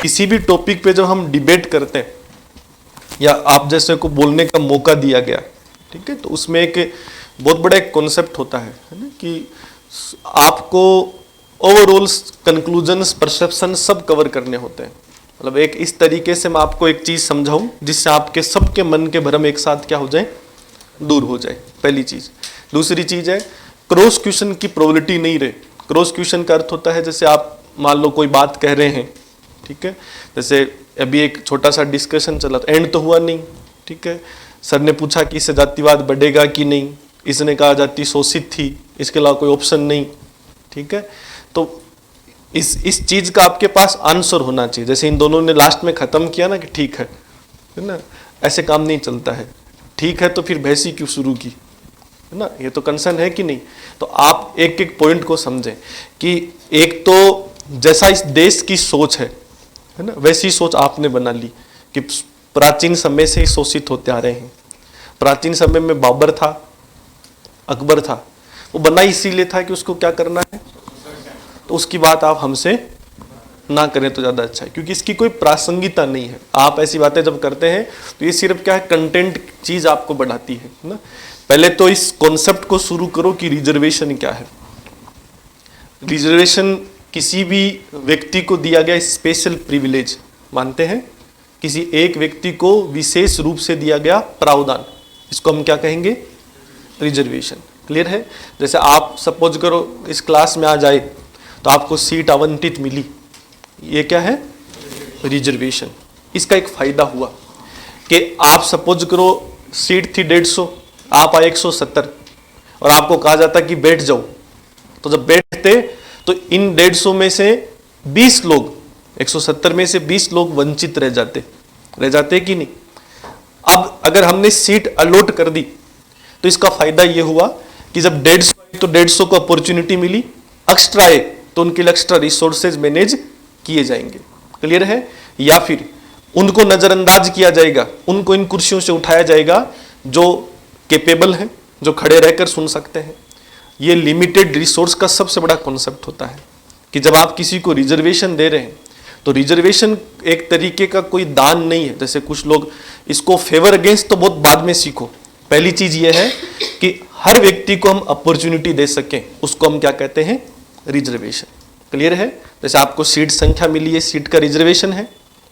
किसी भी टॉपिक पे जब हम डिबेट करते हैं या आप जैसे को बोलने का मौका दिया गया, ठीक है, तो उसमें एक बहुत बड़ा एक कॉन्सेप्ट होता है ना, कि आपको ओवरऑल कंक्लूजन्स, परसेप्शन सब कवर करने होते हैं। मतलब एक इस तरीके से मैं आपको एक चीज समझाऊं जिससे आपके सबके मन के भ्रम एक साथ क्या हो जाए, दूर हो जाए, पहली चीज। दूसरी चीज है क्रॉस क्वेश्चन की प्रोबेबिलिटी नहीं रहे। क्रॉस क्वेश्चन का अर्थ होता है जैसे आप मान लो कोई बात कह रहे हैं, ठीक है, जैसे अभी एक छोटा सा डिस्कशन चला, एंड तो हुआ नहीं, ठीक है, सर ने पूछा कि इससे जातिवाद बढ़ेगा कि नहीं, इसने कहा जाति शोषित थी, इसके अलावा कोई ऑप्शन नहीं, ठीक है, तो इस चीज का आपके पास आंसर होना चाहिए। जैसे इन दोनों ने लास्ट में खत्म किया ना कि ठीक है ना, ऐसे काम नहीं चलता है। ठीक है तो फिर बहस ही क्यों शुरू की, है ना, ये तो कंसर्न है कि नहीं। तो आप एक एक पॉइंट को समझें कि एक तो जैसा इस देश की सोच है ना, वैसी सोच आपने बना ली कि प्राचीन समय से ही शोषित होते आ रहे हैं। प्राचीन समय में बाबर था, अकबर था, वो बना इसीलिए था कि उसको क्या करना है, तो उसकी बात आप हमसे ना करें तो ज्यादा अच्छा है, क्योंकि इसकी कोई प्रासंगिकता नहीं है। आप ऐसी बातें जब करते हैं तो ये सिर्फ क्या है, कंटेंट चीज आपको बढ़ाती है ना। पहले तो इस कॉन्सेप्ट को शुरू करो कि रिजर्वेशन क्या है। रिजर्वेशन किसी भी व्यक्ति को दिया गया स्पेशल प्रिविलेज मानते हैं, किसी एक व्यक्ति को विशेष रूप से दिया गया प्रावधान, इसको हम क्या कहेंगे, रिजर्वेशन। क्लियर है। जैसे आप सपोज करो इस क्लास में आ जाए तो आपको सीट आवंटित मिली, ये क्या है, रिजर्वेशन। इसका एक फायदा हुआ कि आप सपोज करो सीट थी 150, आप आए 170 और आपको कहा जाता कि बैठ जाओ, तो जब बैठते तो इन 150 में से 20 लोग, 170 में से 20 लोग वंचित रह जाते कि नहीं। अब अगर हमने सीट अलॉट कर दी तो इसका फायदा यह हुआ कि जब 150 तो 150 को अपॉर्चुनिटी मिली, एक्स्ट्रा आए तो उनके लिए एक्स्ट्रा रिसोर्सेज मैनेज किए जाएंगे। क्लियर है। या फिर उनको नजरअंदाज किया जाएगा, उनको इन कुर्सियों से उठाया जाएगा जो कैपेबल हैं, जो खड़े रहकर सुन सकते हैं। ये लिमिटेड रिसोर्स का सबसे बड़ा कॉन्सेप्ट होता है कि जब आप किसी को रिजर्वेशन दे रहे हैं तो रिजर्वेशन एक तरीके का कोई दान नहीं है। जैसे कुछ लोग इसको फेवर अगेंस्ट तो बहुत बाद में सीखो। पहली चीज ये है कि हर व्यक्ति को हम अपॉर्चुनिटी दे सकें, उसको हम क्या कहते हैं, रिजर्वेशन। क्लियर है। जैसे आपको सीट संख्या मिली है, सीट का रिजर्वेशन है,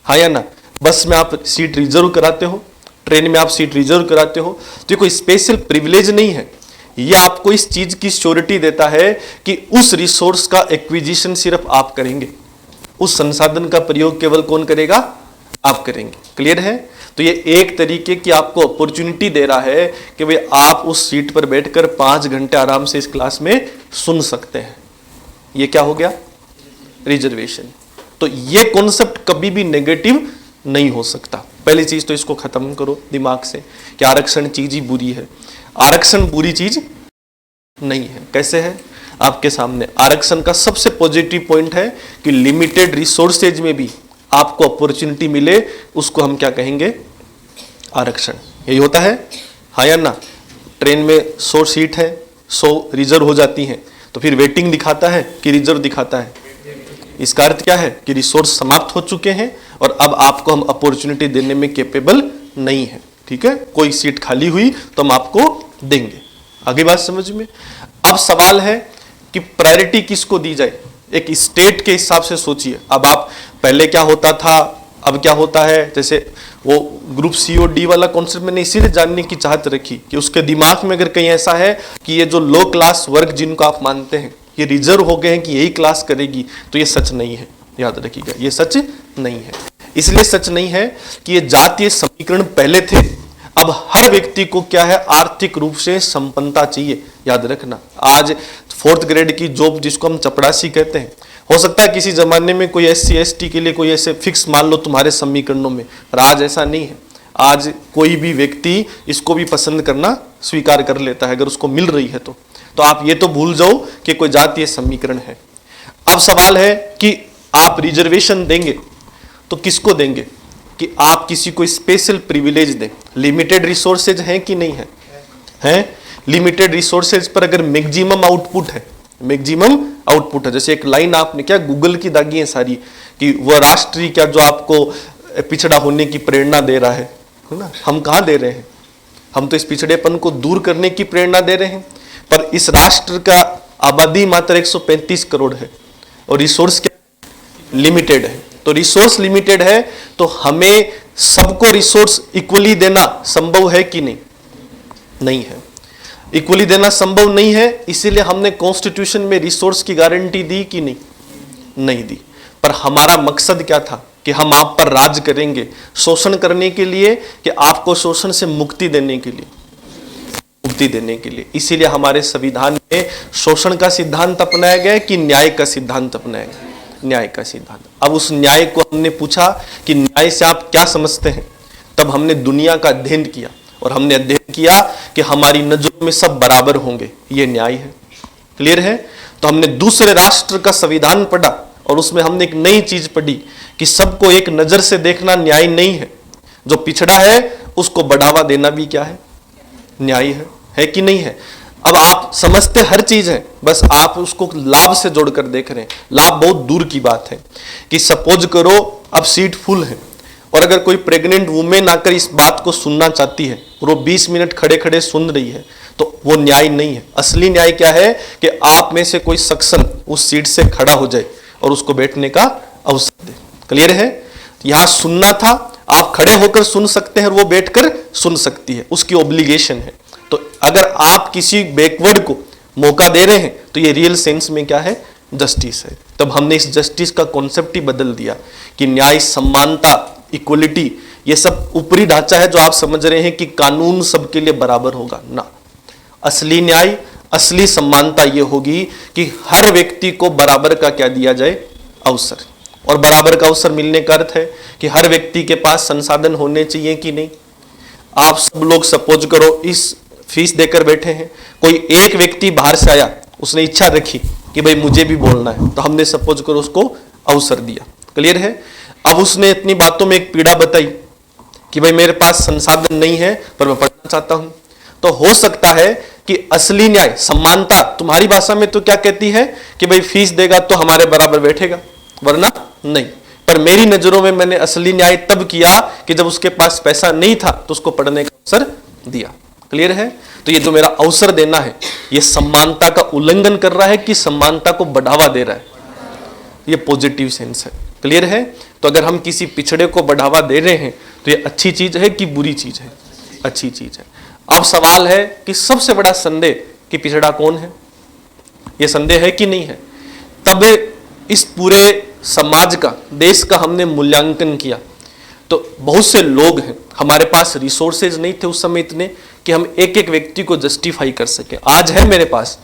हाँ या ना। बस में आप सीट रिजर्व कराते हो, ट्रेन में आप सीट रिजर्व कराते हो, तो ये कोई स्पेशल प्रिविलेज नहीं है। ये आपको इस चीज की श्योरिटी देता है कि उस रिसोर्स का एक्विजिशन सिर्फ आप करेंगे, उस संसाधन का प्रयोग केवल कौन करेगा, आप करेंगे। क्लियर है। तो ये एक तरीके की आपको अपॉर्चुनिटी दे रहा है कि भाई आप उस सीट पर बैठकर 5 घंटे आराम से इस क्लास में सुन सकते हैं। ये क्या हो गया, रिजर्वेशन। तो ये कॉन्सेप्ट कभी भी नेगेटिव नहीं हो सकता। पहली चीज तो इसको खत्म करो दिमाग से कि आरक्षण चीज ही बुरी है। आरक्षण बुरी चीज नहीं है। कैसे है, आपके सामने आरक्षण का सबसे पॉजिटिव पॉइंट है कि लिमिटेड रिसोर्सेज में भी आपको अपॉर्चुनिटी मिले, उसको हम क्या कहेंगे, आरक्षण। यही होता है, हाँ या ना। ट्रेन में 100 सीट है, 100 रिजर्व हो जाती हैं, तो फिर वेटिंग दिखाता है कि रिजर्व दिखाता है। इसका अर्थ क्या है कि रिसोर्स समाप्त हो चुके हैं और अब आपको हम अपॉर्चुनिटी देने में कैपेबल नहीं है। ठीक है, कोई सीट खाली हुई तो हम आपको देंगे। आगे बात समझ में। अब सवाल है कि प्रायोरिटी किसको दी जाए। एक स्टेट के हिसाब से सोचिए। अब आप पहले क्या होता था, अब क्या होता है। जैसे वो ग्रुप सी और डी वाला कॉन्सेप्ट मैंने इसीलिए जानने की चाहत रखी कि उसके दिमाग में अगर कहीं ऐसा है कि ये जो लो क्लास वर्ग जिनको आप मानते हैं ये रिजर्व हो गए हैं कि यही क्लास करेगी, तो ये सच नहीं है। याद रखिएगा, ये सच नहीं है। इसलिए सच नहीं है कि ये जातीय समीकरण पहले थे। अब हर व्यक्ति को क्या है, आर्थिक रूप से संपन्नता चाहिए। याद रखना, आज 4th ग्रेड की जॉब जिसको हम चपरासी कहते हैं, हो सकता है किसी जमाने में कोई SC ST के लिए कोई ऐसे फिक्स मान लो तुम्हारे समीकरणों में, पर आज ऐसा नहीं है। आज कोई भी व्यक्ति इसको भी पसंद करना स्वीकार कर लेता है अगर उसको मिल रही है तो आप ये तो भूल जाओ कि कोई जातीय समीकरण है। अब सवाल है कि आप रिजर्वेशन देंगे तो किसको देंगे, कि आप किसी को स्पेशल प्रिविलेज दें। लिमिटेड रिसोर्सेज हैं कि नहीं है, हैं। लिमिटेड रिसोर्सेज पर अगर मैक्सिमम आउटपुट है, मैक्सिमम आउटपुट है। जैसे एक लाइन आपने क्या गूगल की दागी है सारी कि वह राष्ट्र क्या जो आपको पिछड़ा होने की प्रेरणा दे रहा है ना? हम कहाँ दे रहे हैं? हम तो इस पिछड़ेपन को दूर करने की प्रेरणा दे रहे हैं। पर इस राष्ट्र का आबादी मात्र 135 करोड़ है और रिसोर्स क्या लिमिटेड है। तो रिसोर्स लिमिटेड है तो हमें सबको रिसोर्स इक्वली देना संभव है कि नहीं? नहीं है। इक्वली देना संभव नहीं है, इसीलिए हमने कॉन्स्टिट्यूशन में रिसोर्स की गारंटी दी कि नहीं? नहीं दी। पर हमारा मकसद क्या था कि हम आप पर राज करेंगे, शोषण करने के लिए कि आपको शोषण से मुक्ति देने के लिए, मुक्ति देने के लिए। इसीलिए हमारे संविधान में शोषण का सिद्धांत अपनाया गया कि न्याय का सिद्धांत अपनाया गया? न्याय का सिद्धांत। अब उस न्याय को हमने पूछा कि न्याय से आप क्या समझते हैं, तब हमने दुनिया का अध्ययन किया और हमने अध्ययन किया कि हमारी नजरों में सब बराबर होंगे, ये न्याय है। क्लियर है? तो हमने दूसरे राष्ट्र का संविधान पढ़ा और उसमें हमने एक नई चीज पढ़ी कि सबको एक नजर से देखना न्याय नहीं है, जो पिछड़ा है उसको बढ़ावा देना भी क्या है? न्याय है कि नहीं है? अब आप समझते हर चीज है, बस आप उसको लाभ से जोड़कर देख रहे हैं। लाभ बहुत दूर की बात है कि सपोज करो अब सीट फुल है और अगर कोई प्रेग्नेंट वुमेन आकर इस बात को सुनना चाहती है और वो 20 मिनट खड़े खड़े सुन रही है, तो वो न्याय नहीं है। असली न्याय क्या है कि आप में से कोई सक्षम उस सीट से खड़ा हो जाए और उसको बैठने का अवसर दे। क्लियर है? यहां सुनना था, आप खड़े होकर सुन सकते हैं और वो बैठकर सुन सकती है, उसकी ऑब्लिगेशन है। तो अगर आप किसी बैकवर्ड को मौका दे रहे हैं तो ये रियल सेंस में क्या है? जस्टिस है। तब हमने इस जस्टिस का कॉन्सेप्ट ही बदल दिया कि न्याय, समानता, इक्वलिटी, ये सब ऊपरी ढांचा है जो आप समझ रहे हैं कि कानून सबके लिए बराबर होगा ना। असली न्याय, असली समानता ये होगी कि हर व्यक्ति को बराबर का क्या दिया जाए? अवसर। और बराबर का अवसर मिलने का अर्थ है कि हर व्यक्ति के पास संसाधन होने चाहिए कि नहीं? आप सब लोग सपोज करो इस फीस देकर बैठे हैं, कोई एक व्यक्ति बाहर से आया, उसने इच्छा रखी कि भाई मुझे भी बोलना है, तो हमने सपोज करो उसको अवसर दिया। क्लियर है? अब उसने इतनी बातों में एक पीड़ा बताई कि भाई मेरे पास संसाधन नहीं है पर मैं पढ़ना चाहता हूं। तो हो सकता है कि असली न्याय, समानता तुम्हारी भाषा में तो क्या कहती है कि भाई फीस देगा तो हमारे बराबर बैठेगा, वरना नहीं। पर मेरी नजरों में मैंने असली न्याय तब किया कि जब उसके पास पैसा नहीं था तो उसको पढ़ने का अवसर दिया। क्लियर है? तो ये जो मेरा अवसर देना है, ये समानता का उल्लंघन कर रहा है कि समानता को बढ़ावा दे रहा है? ये पॉजिटिव सेंस है। क्लियर है? तो अगर हम किसी पिछड़े को बढ़ावा दे रहे हैं तो ये अच्छी चीज है कि बुरी चीज है? अच्छी चीज है। अब सवाल है कि सबसे बड़ा संदेह कि पिछड़ा कौन है, ये संदेह है कि नहीं है? तब इस पूरे समाज का, देश का हमने मूल्यांकन किया तो बहुत से लोग हैं, हमारे पास रिसोर्सेज नहीं थे उस समय इतने कि हम एक एक व्यक्ति को जस्टिफाई कर सके। आज है मेरे पास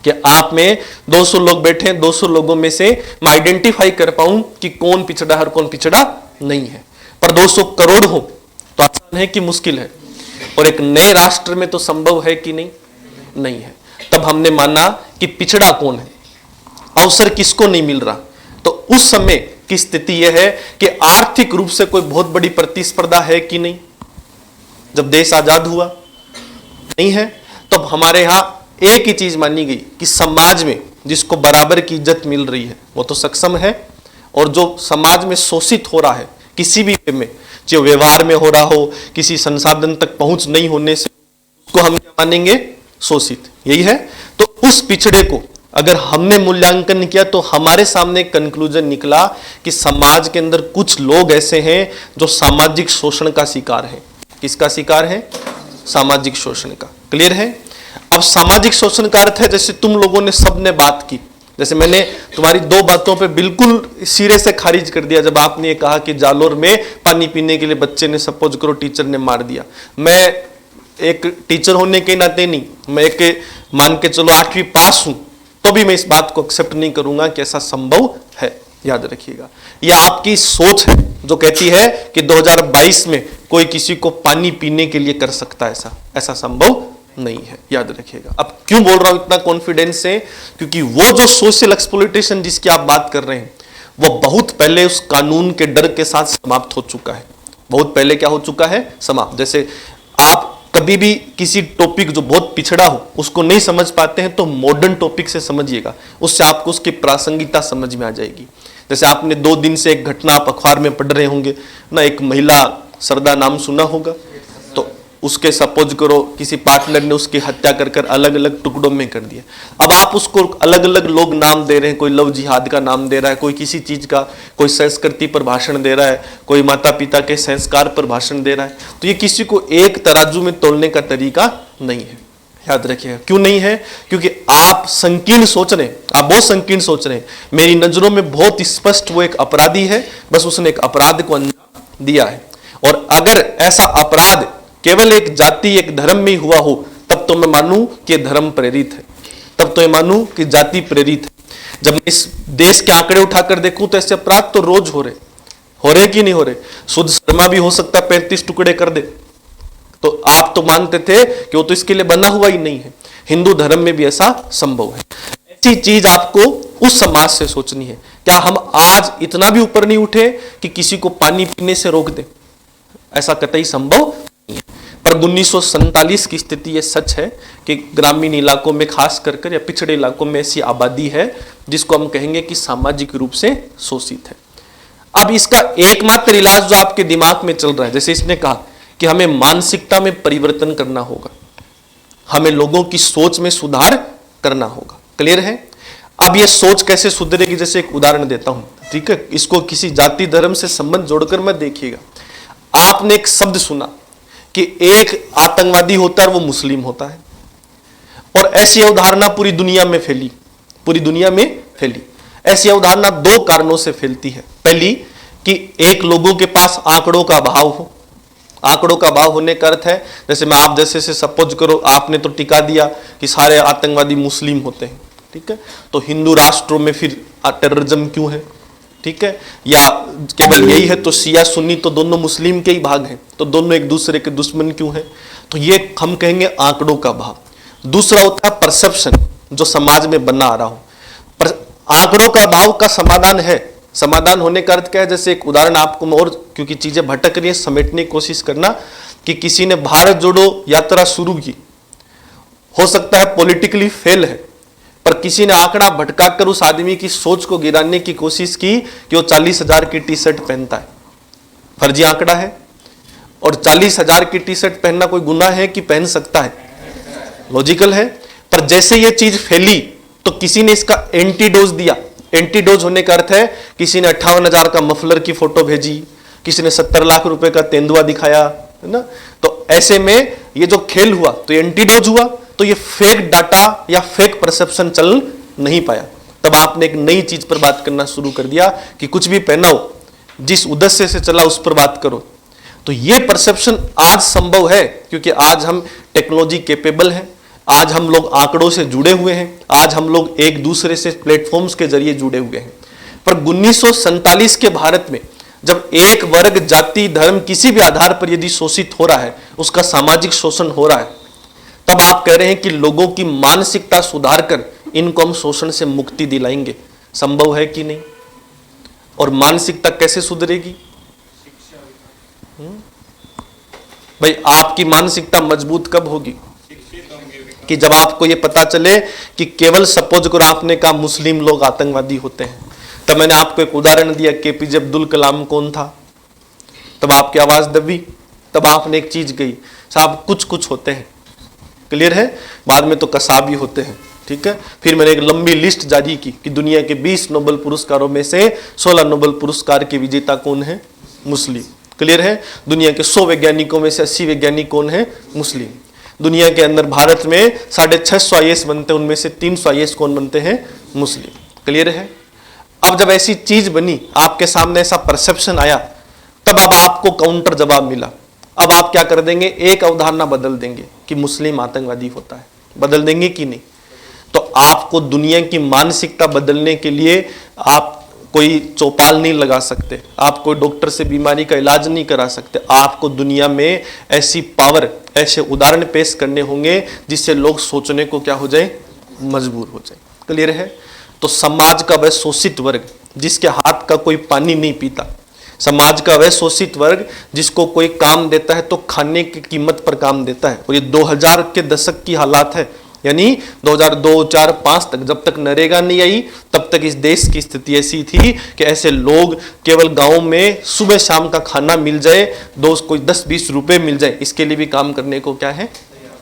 कि आप में 200 लोग बैठे हैं, 200 लोगों में से मैं आइडेंटिफाई कर पाऊं कि कौन पिछड़ा है और कौन पिछड़ा नहीं है। पर 200 करोड़ हो तो आसान है कि मुश्किल है? और एक नए राष्ट्र में तो संभव है कि नहीं? नहीं है। तब हमने माना कि पिछड़ा कौन है, अवसर किसको नहीं मिल रहा। तो उस समय की स्थिति यह है कि आर्थिक रूप से कोई बहुत बड़ी प्रतिस्पर्धा है कि नहीं? जब देश आजाद हुआ नहीं है, तो हमारे यहां एक ही चीज मानी गई कि समाज में जिसको बराबर की इज्जत मिल रही है वो तो सक्षम है, और जो समाज में शोषित हो रहा है किसी भी वे में, जो व्यवहार में हो रहा हो, किसी संसाधन तक पहुंच नहीं होने से, उसको हम क्या मानेंगे? शोषित। यही है। तो उस पिछड़े को अगर हमने मूल्यांकन किया तो हमारे सामने कंक्लूजन निकला कि समाज के अंदर कुछ लोग ऐसे हैं जो सामाजिक शोषण का शिकार है। किसका शिकार है? सामाजिक शोषण का। क्लियर है? अब सामाजिक शोषण का अर्थ है, जैसे तुम लोगों ने सबने बात की, जैसे मैंने तुम्हारी 2 बातों पे बिल्कुल सिरे से खारिज कर दिया जब आपने ये कहा कि जालोर में पानी पीने के लिए बच्चे ने, सपोज करो टीचर ने मार दिया। मैं एक टीचर होने के नाते नहीं, मैं एक मान के चलो 8वीं पास हूं तो भी मैं इस बात को एक्सेप्ट नहीं करूंगा कि ऐसा संभव है। याद रखिएगा, यह आपकी सोच है जो कहती है कि 2022 में कोई किसी को पानी पीने के लिए कर सकता है, ऐसा संभव नहीं है। याद रखिएगा। अब क्यों बोल रहा हूं इतना कॉन्फिडेंस से? क्योंकि वो जो सोशल एक्सप्लॉयटेशन जिसकी आप बात कर रहे हैं वो बहुत पहले उस कानून के डर के साथ समाप्त हो चुका है। बहुत पहले क्या हो चुका है? समाप्त। जैसे आप कभी भी किसी टॉपिक जो बहुत पिछड़ा हो उसको नहीं समझ पाते हैं तो मॉडर्न टॉपिक से समझिएगा, उससे आपको उसकी प्रासंगिकता समझ में आ जाएगी। जैसे आपने 2 दिन से एक घटना आप अखबार में पढ़ रहे होंगे ना, एक महिला सरदा नाम सुना होगा, तो उसके सपोज करो किसी पार्टनर ने उसकी हत्या कर अलग अलग टुकड़ों में कर दिया। अब आप उसको अलग अलग लोग नाम दे रहे हैं, कोई लव जिहाद का नाम दे रहा है, कोई किसी चीज का, कोई संस्कृति पर भाषण दे रहा है, कोई माता पिता के संस्कार पर भाषण दे रहा है। तो ये किसी को एक तराजू में तोलने का तरीका नहीं है, याद रखिएगा। क्यों नहीं है? क्योंकि आप संकीर्ण सोच रहे हैं, आप बहुत संकीर्ण सोच रहे हैं। मेरी नजरों में बहुत स्पष्ट वो एक अपराधी है, बस उसने एक अपराध को अंजाम दिया है। और अगर ऐसा अपराध केवल एक जाति एक धर्म में हुआ हो, तब तो मैं मानूं कि धर्म प्रेरित है, तब तो मैं मानूं कि जाति प्रेरित है। जब इस देश के आंकड़े उठाकर देखूं तो ऐसे अपराध तो रोज हो रहे कि नहीं हो रहे। सुध शर्मा भी हो सकता 35 टुकड़े कर दे, तो आप तो मानते थे कि वो तो इसके लिए बना हुआ ही नहीं है। हिंदू धर्म में भी ऐसा संभव है। ऐसी चीज आपको उस समाज से सोचनी है। क्या हम आज इतना भी ऊपर नहीं उठे कि किसी को पानी पीने से रोक दें? ऐसा कतई संभव नहीं है। पर 1947 की स्थिति ये सच है कि ग्रामीण इलाकों में खास कर या पिछड़े इलाकों में ऐसी आबादी है जिसको हम कहेंगे कि सामाजिक रूप से शोषित है। अब इसका एकमात्र इलाज जो आपके दिमाग में चल रहा है, जैसे इसने कहा कि हमें मानसिकता में परिवर्तन करना होगा, हमें लोगों की सोच में सुधार करना होगा। क्लियर है? अब ये सोच कैसे सुधरेगी, जैसे एक उदाहरण देता हूं, ठीक है? इसको किसी जाति धर्म से संबंध जोड़कर मत देखिएगा। आपने एक शब्द सुना कि एक आतंकवादी होता है और वो मुस्लिम होता है, और ऐसी अवधारणा पूरी दुनिया में फैली, पूरी दुनिया में फैली। ऐसी अवधारणा 2 कारणों से फैलती है। पहली कि एक लोगों के पास आंकड़ों का अभाव हो। आंकड़ों का अभाव होने का अर्थ है, जैसे मैं आप जैसे से सपोज करो, आपने तो टिका दिया कि सारे आतंकवादी मुस्लिम होते हैं, ठीक है? तो हिंदू राष्ट्रों में फिर टेररिज्म क्यों है, ठीक है? या केवल यही है तो शिया सुन्नी तो दोनों मुस्लिम के ही भाग हैं, तो दोनों एक दूसरे के दुश्मन क्यों हैं? तो ये हम कहेंगे आंकड़ों का अभाव। दूसरा होता है परसेप्शन, जो समाज में बना आ रहा हो। पर आंकड़ों का अभाव का समाधान है। समाधान होने का अर्थ क्या है? जैसे एक उदाहरण आपको, और क्योंकि चीजें भटक रही है, समेटने की कोशिश करना कि किसी ने भारत जोड़ो यात्रा शुरू की, हो सकता है पॉलिटिकली फेल है, पर किसी ने आंकड़ा भटकाकर उस आदमी की सोच को गिराने की कोशिश की कि वो 40,000 की टी शर्ट पहनता है। फर्जी आंकड़ा है। और 40,000 की टी शर्ट पहनना कोई गुनाह है कि पहन सकता है? लॉजिकल है। पर जैसे ये चीज फैली तो किसी ने इसका एंटीडोज दिया। एंटीडोज होने का अर्थ है किसी ने 58,000 का मफलर की फोटो भेजी, किसी ने 70 लाख रुपए का तेंदुआ दिखाया, है ना? तो ऐसे में ये जो खेल हुआ तो एंटीडोज हुआ, तो ये फेक डाटा या फेक परसेप्शन चल नहीं पाया। तब आपने एक नई चीज पर बात करना शुरू कर दिया कि कुछ भी पहनाओ, जिस उद्देश्य से चला उस पर बात करो। तो ये परसेप्शन आज संभव है क्योंकि आज हम टेक्नोलॉजी केपेबल हैं, आज हम लोग आंकड़ों से जुड़े हुए हैं, आज हम लोग एक दूसरे से प्लेटफॉर्म्स के जरिए जुड़े हुए हैं। पर 1947 के भारत में जब एक वर्ग, जाति, धर्म किसी भी आधार पर यदि शोषित हो रहा है, उसका सामाजिक शोषण हो रहा है, तब आप कह रहे हैं कि लोगों की मानसिकता सुधार कर इनको हम शोषण से मुक्ति दिलाएंगे। संभव है कि नहीं? और मानसिकता कैसे सुधरेगी? भाई आपकी मानसिकता मजबूत कब होगी? कि जब आपको ये पता चले कि केवल सपोज करो आपने कहा मुस्लिम लोग आतंकवादी होते हैं, तब मैंने आपको एक उदाहरण दिया केपीजे अब्दुल कलाम कौन था, तब आपकी आवाज दबी, तब आपने एक चीज कही साहब कुछ कुछ होते हैं। क्लियर है? बाद में तो कसाबी होते हैं, ठीक है? फिर मैंने एक लंबी लिस्ट जारी की कि दुनिया के 20 नोबेल पुरस्कारों में से 16 नोबेल पुरस्कार के विजेता कौन है? मुस्लिम। क्लियर है? दुनिया के 100 वैज्ञानिकों में से 80 वैज्ञानिक कौन है? मुस्लिम। दुनिया के अंदर भारत में 650 आईएएस बनते हैं, उनमें से 300 आईएएस कौन बनते हैं? मुस्लिम। क्लियर है? अब जब ऐसी चीज बनी, आपके सामने ऐसा परसेप्शन आया, तब अब आपको काउंटर जवाब मिला। अब आप क्या कर देंगे? एक अवधारणा बदल देंगे कि मुस्लिम आतंकवादी होता है। बदल देंगे कि नहीं? तो आपको दुनिया की मानसिकता बदलने के लिए आप कोई चौपाल नहीं लगा सकते, आप कोई डॉक्टर से बीमारी का इलाज नहीं करा सकते। आपको दुनिया में ऐसी पावर, ऐसे उदाहरण पेश करने होंगे जिससे लोग सोचने को क्या हो जाए? मजबूर हो जाए। क्लियर है? तो समाज का वह शोषित वर्ग जिसके हाथ का कोई पानी नहीं पीता, समाज का वह शोषित वर्ग जिसको कोई काम देता है तो खाने की कीमत पर काम देता है। और ये 2000 के दशक की हालात है, यानी 2002, 4, 5 तक, जब तक नरेगा नहीं आई तब तब तक इस देश की स्थिति ऐसी थी कि ऐसे लोग केवल गांव में सुबह शाम का खाना मिल जाए, कोई 10-20 रुपए मिल जाए, इसके लिए भी काम करने को क्या है,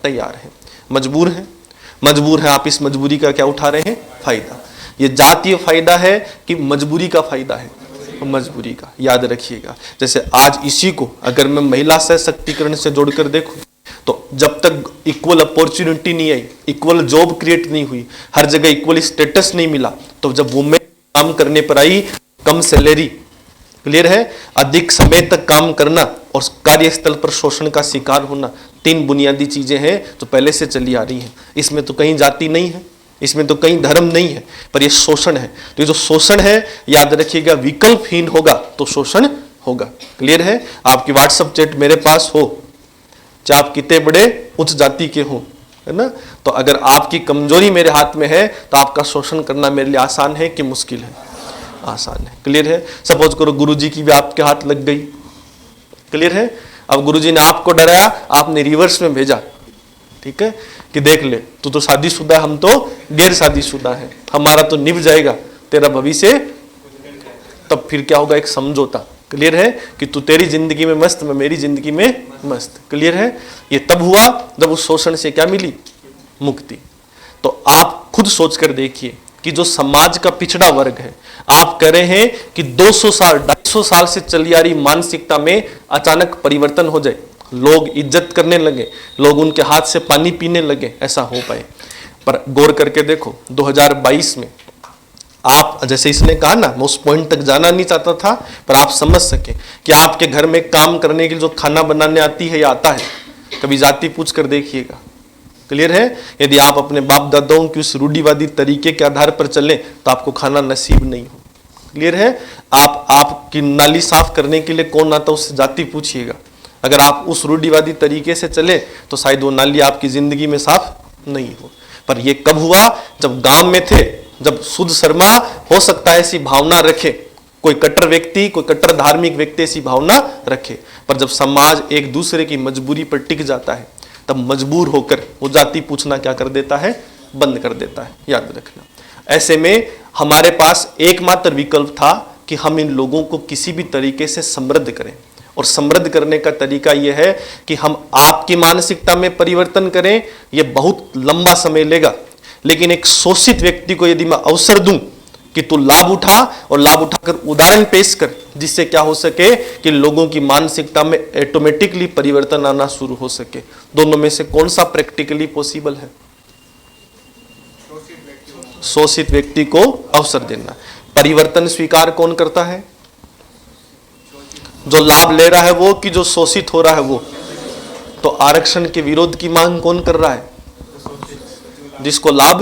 तैयार है, मजबूर है। आप इस मजबूरी का क्या उठा रहे हैं, फायदा। ये जातीय फायदा है कि मजबूरी का फायदा है, मजबूरी का, याद रखिएगा। जैसे आज इसी को अगर मैं महिला सशक्तिकरण से जोड़कर देखूं, तो जब तक इक्वल अपॉर्चुनिटी नहीं आई, इक्वल जॉब क्रिएट नहीं हुई, हर जगह इक्वल स्टेटस नहीं मिला, तो जब वुमेन काम करने पर आई, कम सैलरी, क्लियर है, अधिक समय तक काम करना और कार्यस्थल पर शोषण का शिकार होना, 3 बुनियादी चीजें हैं जो पहले से चली आ रही हैं। इसमें तो कहीं जाति नहीं है, इसमें तो कहीं धर्म नहीं है, पर यह शोषण है। तो ये जो शोषण है, याद रखिएगा, विकल्पहीन होगा तो शोषण होगा। क्लियर है। आपकी व्हाट्सएप चैट मेरे पास हो, चाहे आप कितने बड़े उच्च जाति के हो, है ना, तो अगर आपकी कमजोरी मेरे हाथ में है तो आपका शोषण करना मेरे लिए आसान है कि मुश्किल है, आसान है। क्लियर है। सपोज करो गुरुजी की भी आपके हाथ लग गई, क्लियर है। अब गुरुजी ने आपको डराया, आपने रिवर्स में भेजा, ठीक है, कि देख ले तू तो शादीशुदा, हम तो गैर शादीशुदा है, हमारा तो निभ जाएगा तेरा भविष्य, तब फिर क्या होगा, एक समझौता। क्लियर है कि तू तेरी जिंदगी में मस्त, मैं मेरी जिंदगी में मस्त। क्लियर है। ये तब हुआ जब उस शोषण से क्या मिली, मुक्ति। तो आप खुद सोच कर देखिए कि जो समाज का पिछड़ा वर्ग है, आप कह रहे हैं कि 200 साल 250 साल से चली आ रही मानसिकता में अचानक परिवर्तन हो जाए, लोग इज्जत करने लगे, लोग उनके हाथ से पानी पीने लगे, ऐसा हो पाए। पर गौर करके देखो 2022 में आप, जैसे इसने कहा ना, मैं उस पॉइंट तक जाना नहीं चाहता था, पर आप समझ सके कि आपके घर में काम करने के लिए जो खाना बनाने आती है या आता है, कभी जाति पूछ कर देखिएगा। क्लियर है। यदि आप अपने बाप दादाओं की उस रूढ़िवादी तरीके के आधार पर चलें तो आपको खाना नसीब नहीं हो। क्लियर है। आपकी नाली साफ करने के लिए कौन आता, उससे जाति पूछिएगा। अगर आप उस रूढ़िवादी तरीके से चले तो शायद वो नाली आपकी जिंदगी में साफ नहीं हो। पर यह कब हुआ, जब गांव में थे, जब सुध शर्मा हो सकता है ऐसी भावना रखे, कोई कट्टर व्यक्ति, कोई कट्टर धार्मिक व्यक्ति ऐसी भावना रखे, पर जब समाज एक दूसरे की मजबूरी पर टिक जाता है, तब मजबूर होकर वो जाति पूछना क्या कर देता है, बंद कर देता है। याद रखना। ऐसे में हमारे पास एकमात्र विकल्प था कि हम इन लोगों को किसी भी तरीके से समृद्ध करें, और समृद्ध करने का तरीका यह है कि हम आपकी मानसिकता में परिवर्तन करें। यह बहुत लंबा समय लेगा, लेकिन एक शोषित व्यक्ति को यदि मैं अवसर दूं कि तू लाभ उठा, और लाभ उठाकर उदाहरण पेश कर, जिससे क्या हो सके कि लोगों की मानसिकता में ऑटोमेटिकली परिवर्तन आना शुरू हो सके। दोनों में से कौन सा प्रैक्टिकली पॉसिबल है? शोषित व्यक्ति को अवसर देना। परिवर्तन स्वीकार कौन करता है? जो लाभ ले रहा है वो, कि जो शोषित हो रहा है वो? तो आरक्षण के विरोध की मांग कौन कर रहा है? जिसको लाभ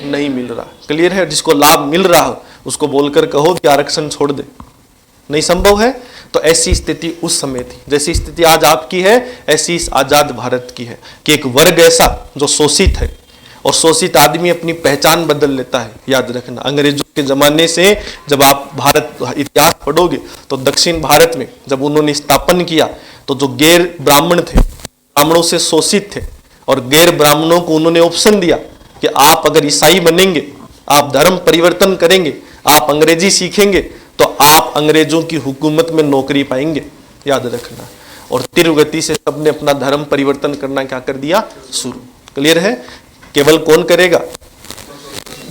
नहीं मिल रहा। क्लियर है। जिसको लाभ मिल रहा हो उसको बोलकर कहो कि आरक्षण छोड़ दे, नहीं संभव है। तो ऐसी स्थिति उस समय थी, जैसी स्थिति आज आपकी है, ऐसी इस आजाद भारत की है कि एक वर्ग ऐसा जो शोषित है, और शोषित आदमी अपनी पहचान बदल लेता है। याद रखना, अंग्रेजों के जमाने से जब आप भारत इतिहास पढ़ोगे तो दक्षिण भारत में जब उन्होंने स्थापन किया, तो जो गैर ब्राह्मण थे, ब्राह्मणों से शोषित थे, और गैर ब्राह्मणों को उन्होंने ऑप्शन दिया कि आप अगर ईसाई बनेंगे, आप धर्म परिवर्तन करेंगे, आप अंग्रेजी सीखेंगे, तो आप अंग्रेजों की हुकूमत में नौकरी पाएंगे। याद रखना। और तीव्र गति से सबने अपना धर्म परिवर्तन करना क्या कर दिया, शुरू। क्लियर है। केवल कौन करेगा?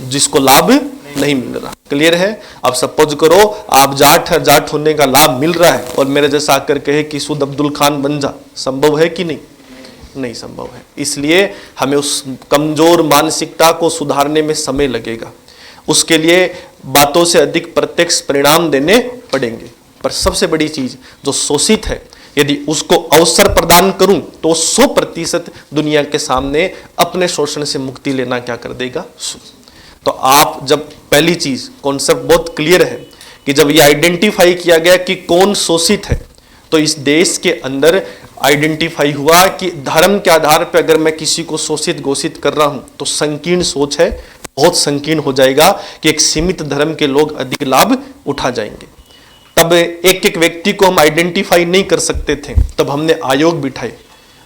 जिसको लाभ नहीं मिल रहा। क्लियर है। अब सपोज करो आप जाट होने का लाभ मिल रहा है, और मेरे जैसा आकर कहे कि सुद अब्दुल खान बन जा, संभव है कि नहीं? नहीं संभव है। इसलिए हमें उस कमजोर मानसिकता को सुधारने में समय लगेगा। उसके लिए बातों से अधिक प्रत्यक्ष परिणाम देने पड़ेंगे। पर सबसे बड़ी चीज, जो शोषित है, यदि उसको अवसर प्रदान करूं तो 100% दुनिया के सामने अपने शोषण से मुक्ति लेना क्या कर देगा। तो आप जब, पहली चीज कॉन्सेप्ट बहुत क्लियर है कि जब ये आइडेंटिफाई किया गया कि कौन शोषित है, तो इस देश के अंदर आइडेंटिफाई हुआ कि धर्म के आधार पर अगर मैं किसी को शोषित घोषित कर रहा हूं तो संकीर्ण सोच है, बहुत संकीर्ण हो जाएगा कि एक सीमित धर्म के लोग अधिक लाभ उठा जाएंगे। तब एक एक व्यक्ति को हम आइडेंटिफाई नहीं कर सकते थे, तब हमने आयोग बिठाए।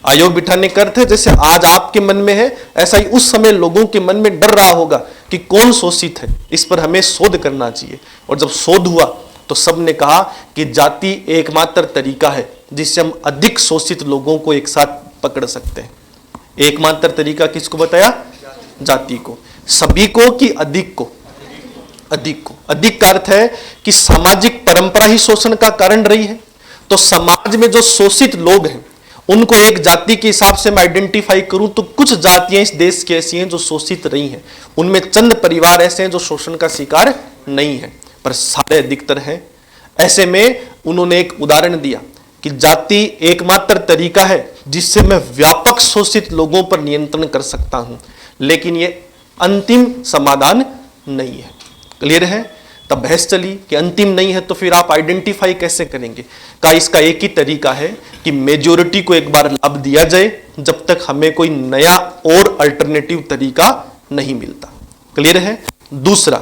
आयोग बिठाने का अर्थ है जैसे आज आपके मन में है, ऐसा ही उस समय लोगों के मन में डर रहा होगा कि कौन शोषित है, इस पर हमें शोध करना चाहिए। और जब शोध हुआ तो सबने कहा कि जाति एकमात्र तरीका है जिससे हम अधिक शोषित लोगों को एक साथ पकड़ सकते हैं। एकमात्र तरीका किसको बताया? जाति को। सभी को कि अधिक को? अधिक को। अधिक का अर्थ है कि सामाजिक परंपरा ही शोषण का कारण रही है। तो समाज में जो शोषित लोग हैं उनको एक जाति के हिसाब से मैं आइडेंटिफाई करूं तो कुछ जातियां इस देश की ऐसी हैं जो शोषित रही हैं, उनमें चंद परिवार ऐसे हैं जो शोषण का शिकार नहीं है, पर सारे अधिकतर हैं। ऐसे में उन्होंने एक उदाहरण दिया कि जाति एकमात्र तरीका है जिससे मैं व्यापक शोषित लोगों पर नियंत्रण कर सकता हूं, लेकिन यह अंतिम समाधान नहीं है। क्लियर है? तब बहस चली कि अंतिम नहीं है तो फिर आप आइडेंटिफाई कैसे करेंगे? का इसका एक ही तरीका है कि मेजॉरिटी को एक बार लाभ दिया जाए जब तक हमें कोई नया और अल्टरनेटिव तरीका नहीं मिलता। क्लियर है? दूसरा,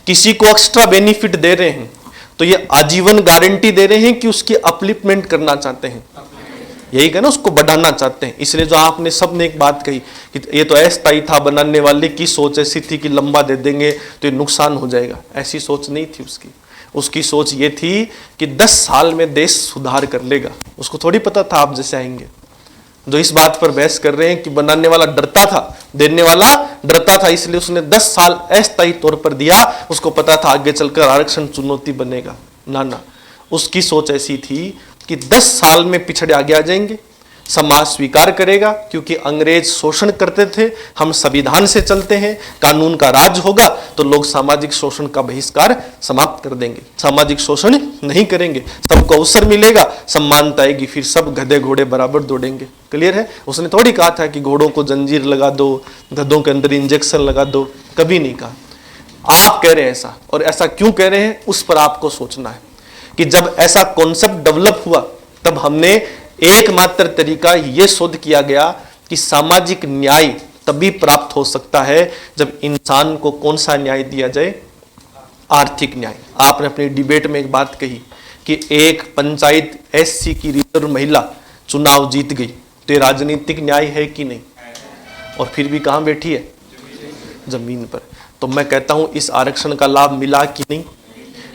किसी को एक्स्ट्रा बेनिफिट दे रहे हैं तो ये आजीवन गारंटी दे रहे हैं कि उसकी अपलिफ्टमेंट करना चाहते हैं, यही कहना, उसको बढ़ाना चाहते हैं। इसलिए जो आपने सबने एक बात कही कि ये तो अस्थायी था, बनाने वाले की सोच ऐसी थी कि लंबा दे देंगे तो ये नुकसान हो जाएगा, ऐसी सोच नहीं थी उसकी। उसकी सोच ये थी कि 10 साल में देश सुधार कर लेगा। उसको थोड़ी पता था आप जैसे आएंगे। जो इस बात पर बहस कर रहे हैं कि बनाने वाला डरता था, देने वाला डरता था, इसलिए उसने 10 साल अस्थायी तौर पर दिया। उसको पता था आगे चलकर आरक्षण चुनौती बनेगा। ना, उसकी सोच ऐसी थी कि 10 साल में पिछड़े आगे आ जाएंगे, समाज स्वीकार करेगा क्योंकि अंग्रेज शोषण करते थे, हम संविधान से चलते हैं, कानून का राज होगा तो लोग सामाजिक शोषण का बहिष्कार समाप्त कर देंगे, सामाजिक शोषण नहीं करेंगे, सबको अवसर मिलेगा, सम्मानता आएगी, फिर सब गधे घोड़े बराबर दौड़ेंगे। क्लियर है? उसने थोड़ी कहा था कि घोड़ों को जंजीर लगा दो, गधों के अंदर इंजेक्शन लगा दो, कभी नहीं कहा। आप कह रहे हैं ऐसा, और ऐसा क्यों कह रहे हैं उस पर आपको सोचना है कि जब ऐसा कॉन्सेप्ट डेवलप हुआ तब हमने एकमात्र तरीका यह शोध किया गया कि सामाजिक न्याय तभी प्राप्त हो सकता है जब इंसान को कौन सा न्याय दिया जाए? आर्थिक न्याय। आपने अपनी डिबेट में एक बात कही कि एक पंचायत एससी की रिजर्व महिला चुनाव जीत गई तो ये राजनीतिक न्याय है कि नहीं? और फिर भी कहां बैठी है? जमीन पर। तो मैं कहता हूं इस आरक्षण का लाभ मिला कि नहीं?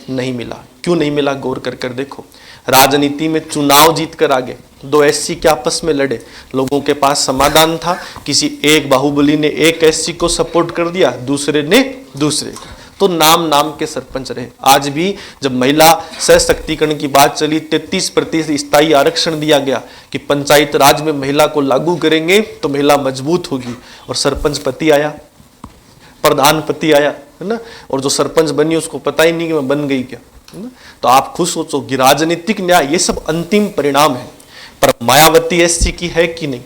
नहीं मिला। क्यों नहीं मिला? गौर कर देखो। राजनीति में चुनाव जीतकर आगे 2 एससी के आपस में लड़े, लोगों के पास समाधान था, किसी एक बाहुबली ने एक एससी को सपोर्ट कर दिया, दूसरे ने दूसरे को, तो नाम के सरपंच रहे। आज भी जब महिला सशक्तिकरण की बात चली, 33% स्थायी आरक्षण दिया गया कि पंचायत राज में महिला को लागू करेंगे तो महिला मजबूत होगी, और सरपंच पति आया, प्रधान पति आया, है ना, और जो सरपंच बनी उसको पता ही नहीं कि मैं बन गई क्या, है ना। तो आप खुद सोचो कि राजनीतिक न्याय ये सब अंतिम परिणाम है, पर मायावती एससी की है कि नहीं?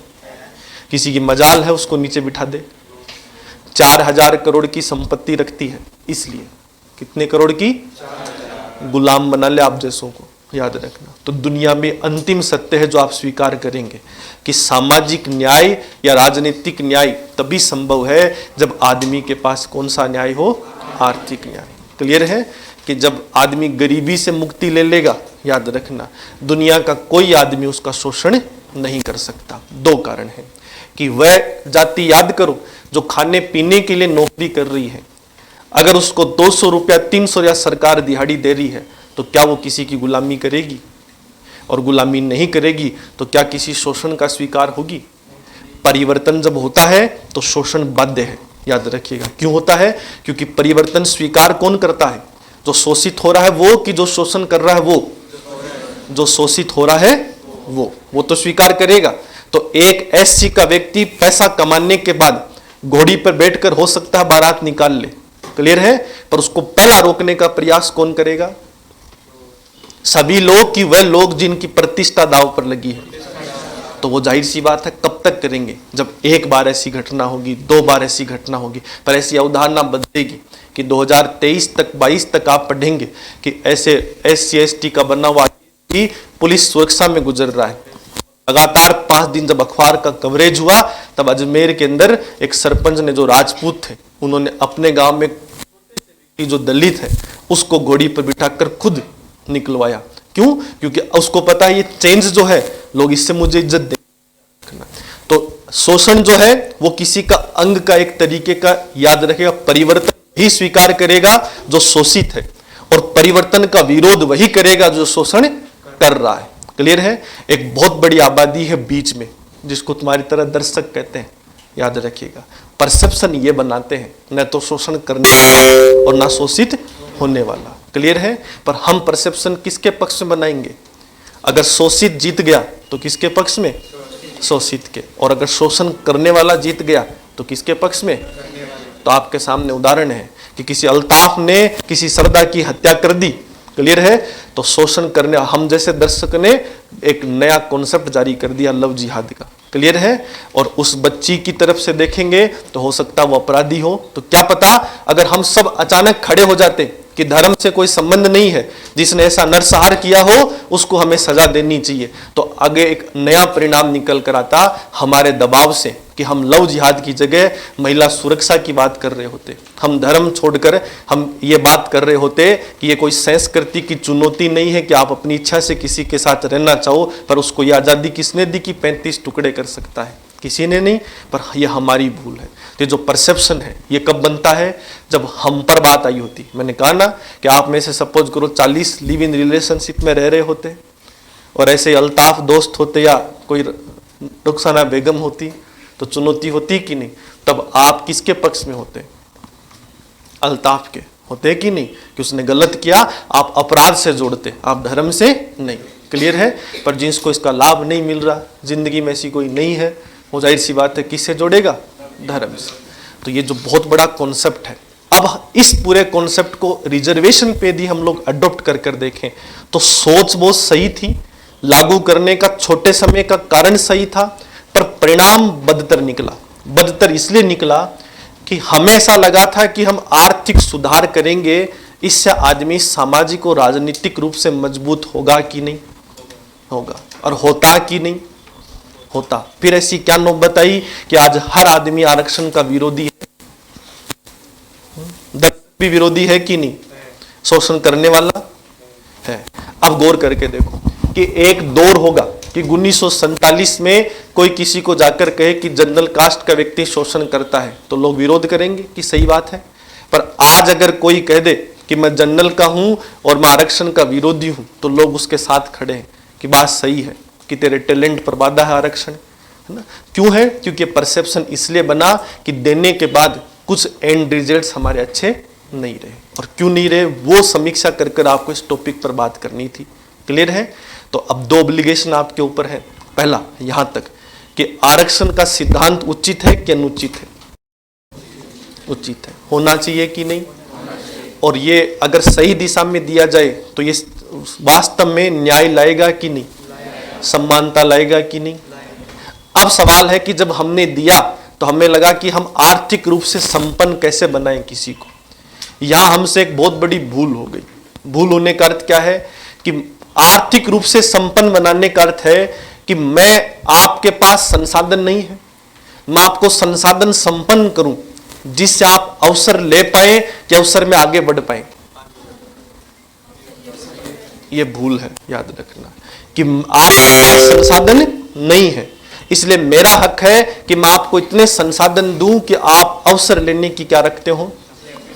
किसी की मजाल है उसको नीचे बिठा दे। 4000 करोड़ की संपत्ति रखती है, इसलिए कितने करोड़ की? गुलाम बना ले आप जैसों को, याद रखना। तो दुनिया में अंतिम सत्य है जो आप स्वीकार करेंगे कि सामाजिक न्याय या राजनीतिक न्याय तभी संभव है जब आदमी के पास कौन सा न्याय हो? आर्थिक न्याय। क्लियर है कि जब आदमी गरीबी से मुक्ति ले लेगा, याद रखना, दुनिया का कोई आदमी उसका शोषण नहीं कर सकता। 2 कारण है कि वह जाति, याद करो, जो खाने पीने के लिए नौकरी कर रही है, अगर उसको 200 रुपया 300 या सरकार दिहाड़ी दे रही है तो क्या वो किसी की गुलामी करेगी? और गुलामी नहीं करेगी तो क्या किसी शोषण का स्वीकार होगी? परिवर्तन जब होता है तो शोषण बाध्य है, याद रखिएगा। क्यों होता है? क्योंकि परिवर्तन स्वीकार कौन करता है? जो शोषित हो रहा है वो, कि जो शोषण कर रहा है वो? जो शोषित हो रहा है वो तो स्वीकार करेगा। तो एक एससी का व्यक्ति पैसा कमाने के बाद घोड़ी पर बैठकर हो सकता है बारात निकाल ले, क्लियर है, पर उसको पहला रोकने का प्रयास कौन करेगा? सभी लोग, कि वह लोग जिनकी प्रतिष्ठा दांव पर लगी है। तो वो जाहिर सी बात है कब तक करेंगे? जब एक बार ऐसी घटना होगी, 2 बार ऐसी घटना होगी, पर ऐसी अवधारणा बदलेगी कि 2023 तक 22 तक आप पढ़ेंगे कि ऐसे SC ST का बना हुआ कि पुलिस सुरक्षा में गुजर रहा है। लगातार 5 दिन जब अखबार का कवरेज हुआ तब अजमेर के अंदर एक सरपंच ने, जो राजपूत थे, उन्होंने अपने गांव में जो दलित है उसको घोड़ी पर बिठाकर खुद निकलवाया। क्यों? क्योंकि उसको पता है ये चेंज जो है, लोग इससे मुझे इज्जत देंगे। तो शोषण जो है वो किसी का अंग का एक तरीके का, याद रखेगा, परिवर्तन ही स्वीकार करेगा जो शोषित है, और परिवर्तन का विरोध वही करेगा जो शोषण कर रहा है। क्लियर है? एक बहुत बड़ी आबादी है बीच में, जिसको तुम्हारी तरह दर्शक कहते हैं, याद रखिएगा। परसेप्शन ये बनाते हैं, न तो शोषण करने वाला और ना शोषित होने वाला। क्लियर है? पर हम परसेप्शन किसके पक्ष में बनाएंगे? अगर शोषित जीत गया तो किसके पक्ष में? शोषित के। और अगर शोषण करने वाला जीत गया तो किसके पक्ष में? तो आपके सामने उदाहरण है कि किसी अल्ताफ ने किसी सरदा की हत्या कर दी। क्लियर है? तो शोषण करने, हम जैसे दर्शक ने एक नया कॉन्सेप्ट जारी कर दिया लव जिहाद का। क्लियर है? और उस बच्ची की तरफ से देखेंगे तो हो सकता वो अपराधी हो। तो क्या पता अगर हम सब अचानक खड़े हो जाते कि धर्म से कोई संबंध नहीं है, जिसने ऐसा नरसंहार किया हो उसको हमें सजा देनी चाहिए, तो आगे एक नया परिणाम निकल कर आता हमारे दबाव से कि हम लव जिहाद की जगह महिला सुरक्षा की बात कर रहे होते, हम धर्म छोड़कर हम ये बात कर रहे होते कि ये कोई संस्कृति की चुनौती नहीं है कि आप अपनी इच्छा से किसी के साथ रहना चाहो, पर उसको ये आज़ादी किसने दी कि 35 टुकड़े कर सकता है? किसी ने नहीं। पर यह हमारी भूल है। तो जो परसेप्शन है ये कब बनता है? जब हम पर बात आई होती। मैंने कहा ना कि आप में से सपोज करो 40 लिव इन रिलेशनशिप में रह रहे होते और ऐसे अल्ताफ दोस्त होते या कोई रुखसाना बेगम होती, तो चुनौती होती कि नहीं? तब आप किसके पक्ष में होते? अल्ताफ के होते कि नहीं? कि उसने गलत किया, आप अपराध से जोड़ते, आप धर्म से नहीं। क्लियर है? पर जिसको इसका लाभ नहीं मिल रहा, जिंदगी में ऐसी कोई नहीं है, वो जाहिर सी बात है किससे जोड़ेगा? धर्म से। तो ये जो बहुत बड़ा कॉन्सेप्ट है, अब इस पूरे कॉन्सेप्ट को रिजर्वेशन पे भी हम लोग अडॉप्ट कर कर देखें तो सोच बहुत सही थी, लागू करने का छोटे समय का कारण सही था, पर परिणाम बदतर निकला। बदतर इसलिए निकला कि हमें ऐसा लगा था कि हम आर्थिक सुधार करेंगे, इससे आदमी सामाजिक और राजनीतिक रूप से मजबूत होगा कि नहीं होगा, और होता कि नहीं होता। फिर ऐसी क्या नौबत आई कि आज हर आदमी आरक्षण का विरोधी है, दलित भी विरोधी है कि नहीं, शोषण करने वाला है। अब गौर करके देखो कि एक दौर होगा कि 1947 में कोई किसी को जाकर कहे कि जनरल कास्ट का व्यक्ति शोषण करता है तो लोग विरोध करेंगे कि सही बात है। पर आज अगर कोई कह दे कि मैं जनरल का हूं और मैं आरक्षण का विरोधी हूं तो लोग उसके साथ खड़े हैं कि बात सही है, कि तेरे टैलेंट पर बाधा है आरक्षण, है ना? क्यों है? क्योंकि परसेप्शन इसलिए बना कि देने के बाद कुछ एंड रिजल्ट्स हमारे अच्छे नहीं रहे। और क्यों नहीं रहे वो समीक्षा कर कर आपको इस टॉपिक पर बात करनी थी। क्लियर है? तो अब 2 ऑब्लिगेशन आपके ऊपर है। पहला यहां तक कि आरक्षण का सिद्धांत उचित है कि अनुचित है? उचित है, होना चाहिए कि नहीं? और ये अगर सही दिशा में दिया जाए तो ये वास्तव में न्याय लाएगा कि नहीं, समानता लाएगा कि नहीं? अब सवाल है कि जब हमने दिया तो हमें लगा कि हम आर्थिक रूप से संपन्न कैसे बनाएं किसी को। यहां हमसे एक बहुत बड़ी भूल हो गई। भूल होने का अर्थ क्या है कि आर्थिक रूप से संपन्न बनाने का अर्थ है कि मैं, आपके पास संसाधन नहीं है, मैं आपको संसाधन संपन्न करूं जिससे आप अवसर ले पाए कि अवसर में आगे बढ़ पाए। यह भूल है, याद रखना कि आपके पास संसाधन नहीं है, इसलिए मेरा हक है कि मैं आपको इतने संसाधन दूं कि आप अवसर लेने की क्या रखते हो,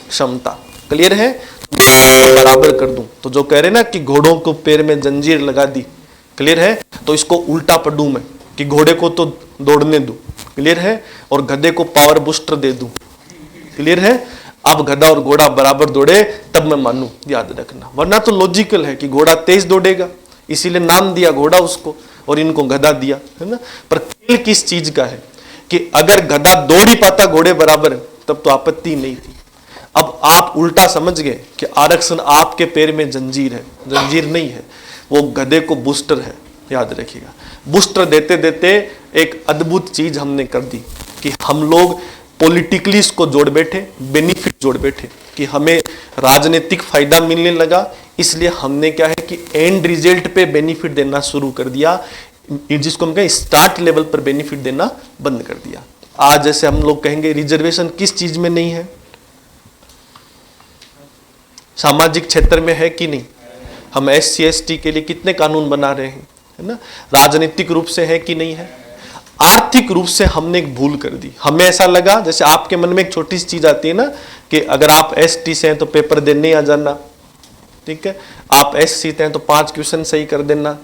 क्षमता। क्लियर है? बराबर कर दूं। तो जो कह रहे ना कि घोड़ों को पैर में जंजीर लगा दी, क्लियर है? तो इसको उल्टा पढ़ूं मैं कि घोड़े को तो दौड़ने दूं, क्लियर है, और गधे को पावर बूस्टर दे दूं, क्लियर है। अब गधा और घोड़ा बराबर दौड़े तब मैं मानूं, याद रखना। वरना तो लॉजिकल है कि घोड़ा तेज दौड़ेगा, इसीलिए नाम दिया घोड़ा उसको और इनको गधा दिया, है ना। पर खेल किस चीज का है कि अगर गधा दौड़ ही पाता घोड़े बराबर तब तो आपत्ति नहीं थी। अब आप उल्टा समझ गए कि आरक्षण आपके पैर में जंजीर है, जंजीर नहीं है, वो गधे को बूस्टर है, याद रखिएगा। बूस्टर देते देते एक अद्भुत चीज हमने कर दी कि हम लोग पॉलिटिकली इसको जोड़ बैठे, बेनिफिट जोड़ बैठे कि हमें राजनीतिक फायदा मिलने लगा, इसलिए हमने क्या है कि एंड रिजल्ट पे बेनिफिट देना शुरू कर दिया, जिसको हम कहें स्टार्ट लेवल पर बेनिफिट देना बंद कर दिया। आज जैसे हम लोग कहेंगे रिजर्वेशन किस चीज में नहीं है, सामाजिक क्षेत्र में है कि नहीं। हम SC ST के लिए कितने कानून बना रहे हैं, है ना। राजनीतिक रूप से है कि नहीं है। आर्थिक रूप से हमने एक भूल कर दी। हमें ऐसा लगा, जैसे आपके मन में एक छोटी सी चीज आती है ना कि अगर आप एसटी से हैं तो पेपर देने ही आ जाना, ठीक है, आप एससी से हैं तो 5 क्वेश्चन सही कर देना।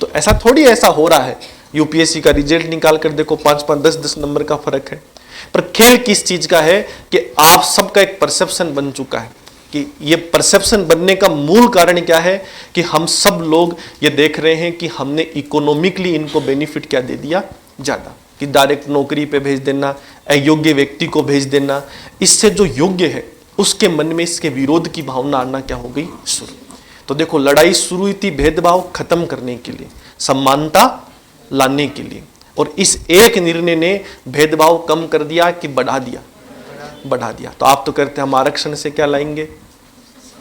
तो ऐसा थोड़ी ऐसा हो रहा है। यूपीएससी का रिजल्ट निकाल कर देखो, 5-5 10-10 नंबर का फर्क है। पर खेल किस चीज का है कि आप सबका एक परसेप्शन बन चुका है कि ये परसेप्शन बनने का मूल कारण क्या है कि हम सब लोग ये देख रहे हैं कि हमने इकोनॉमिकली इनको बेनिफिट क्या दे दिया, ज्यादा, कि डायरेक्ट नौकरी पे भेज देना, अयोग्य व्यक्ति को भेज देना। इससे जो योग्य है उसके मन में इसके विरोध की भावना आना क्या हो गई, शुरू। तो देखो, लड़ाई शुरू हुई थी भेदभाव खत्म करने के लिए, समानता लाने के लिए, और इस एक निर्णय ने भेदभाव कम कर दिया कि बढ़ा दिया, बढ़ा दिया। तो आप तो कहते हैं हम आरक्षण से क्या लाएंगे,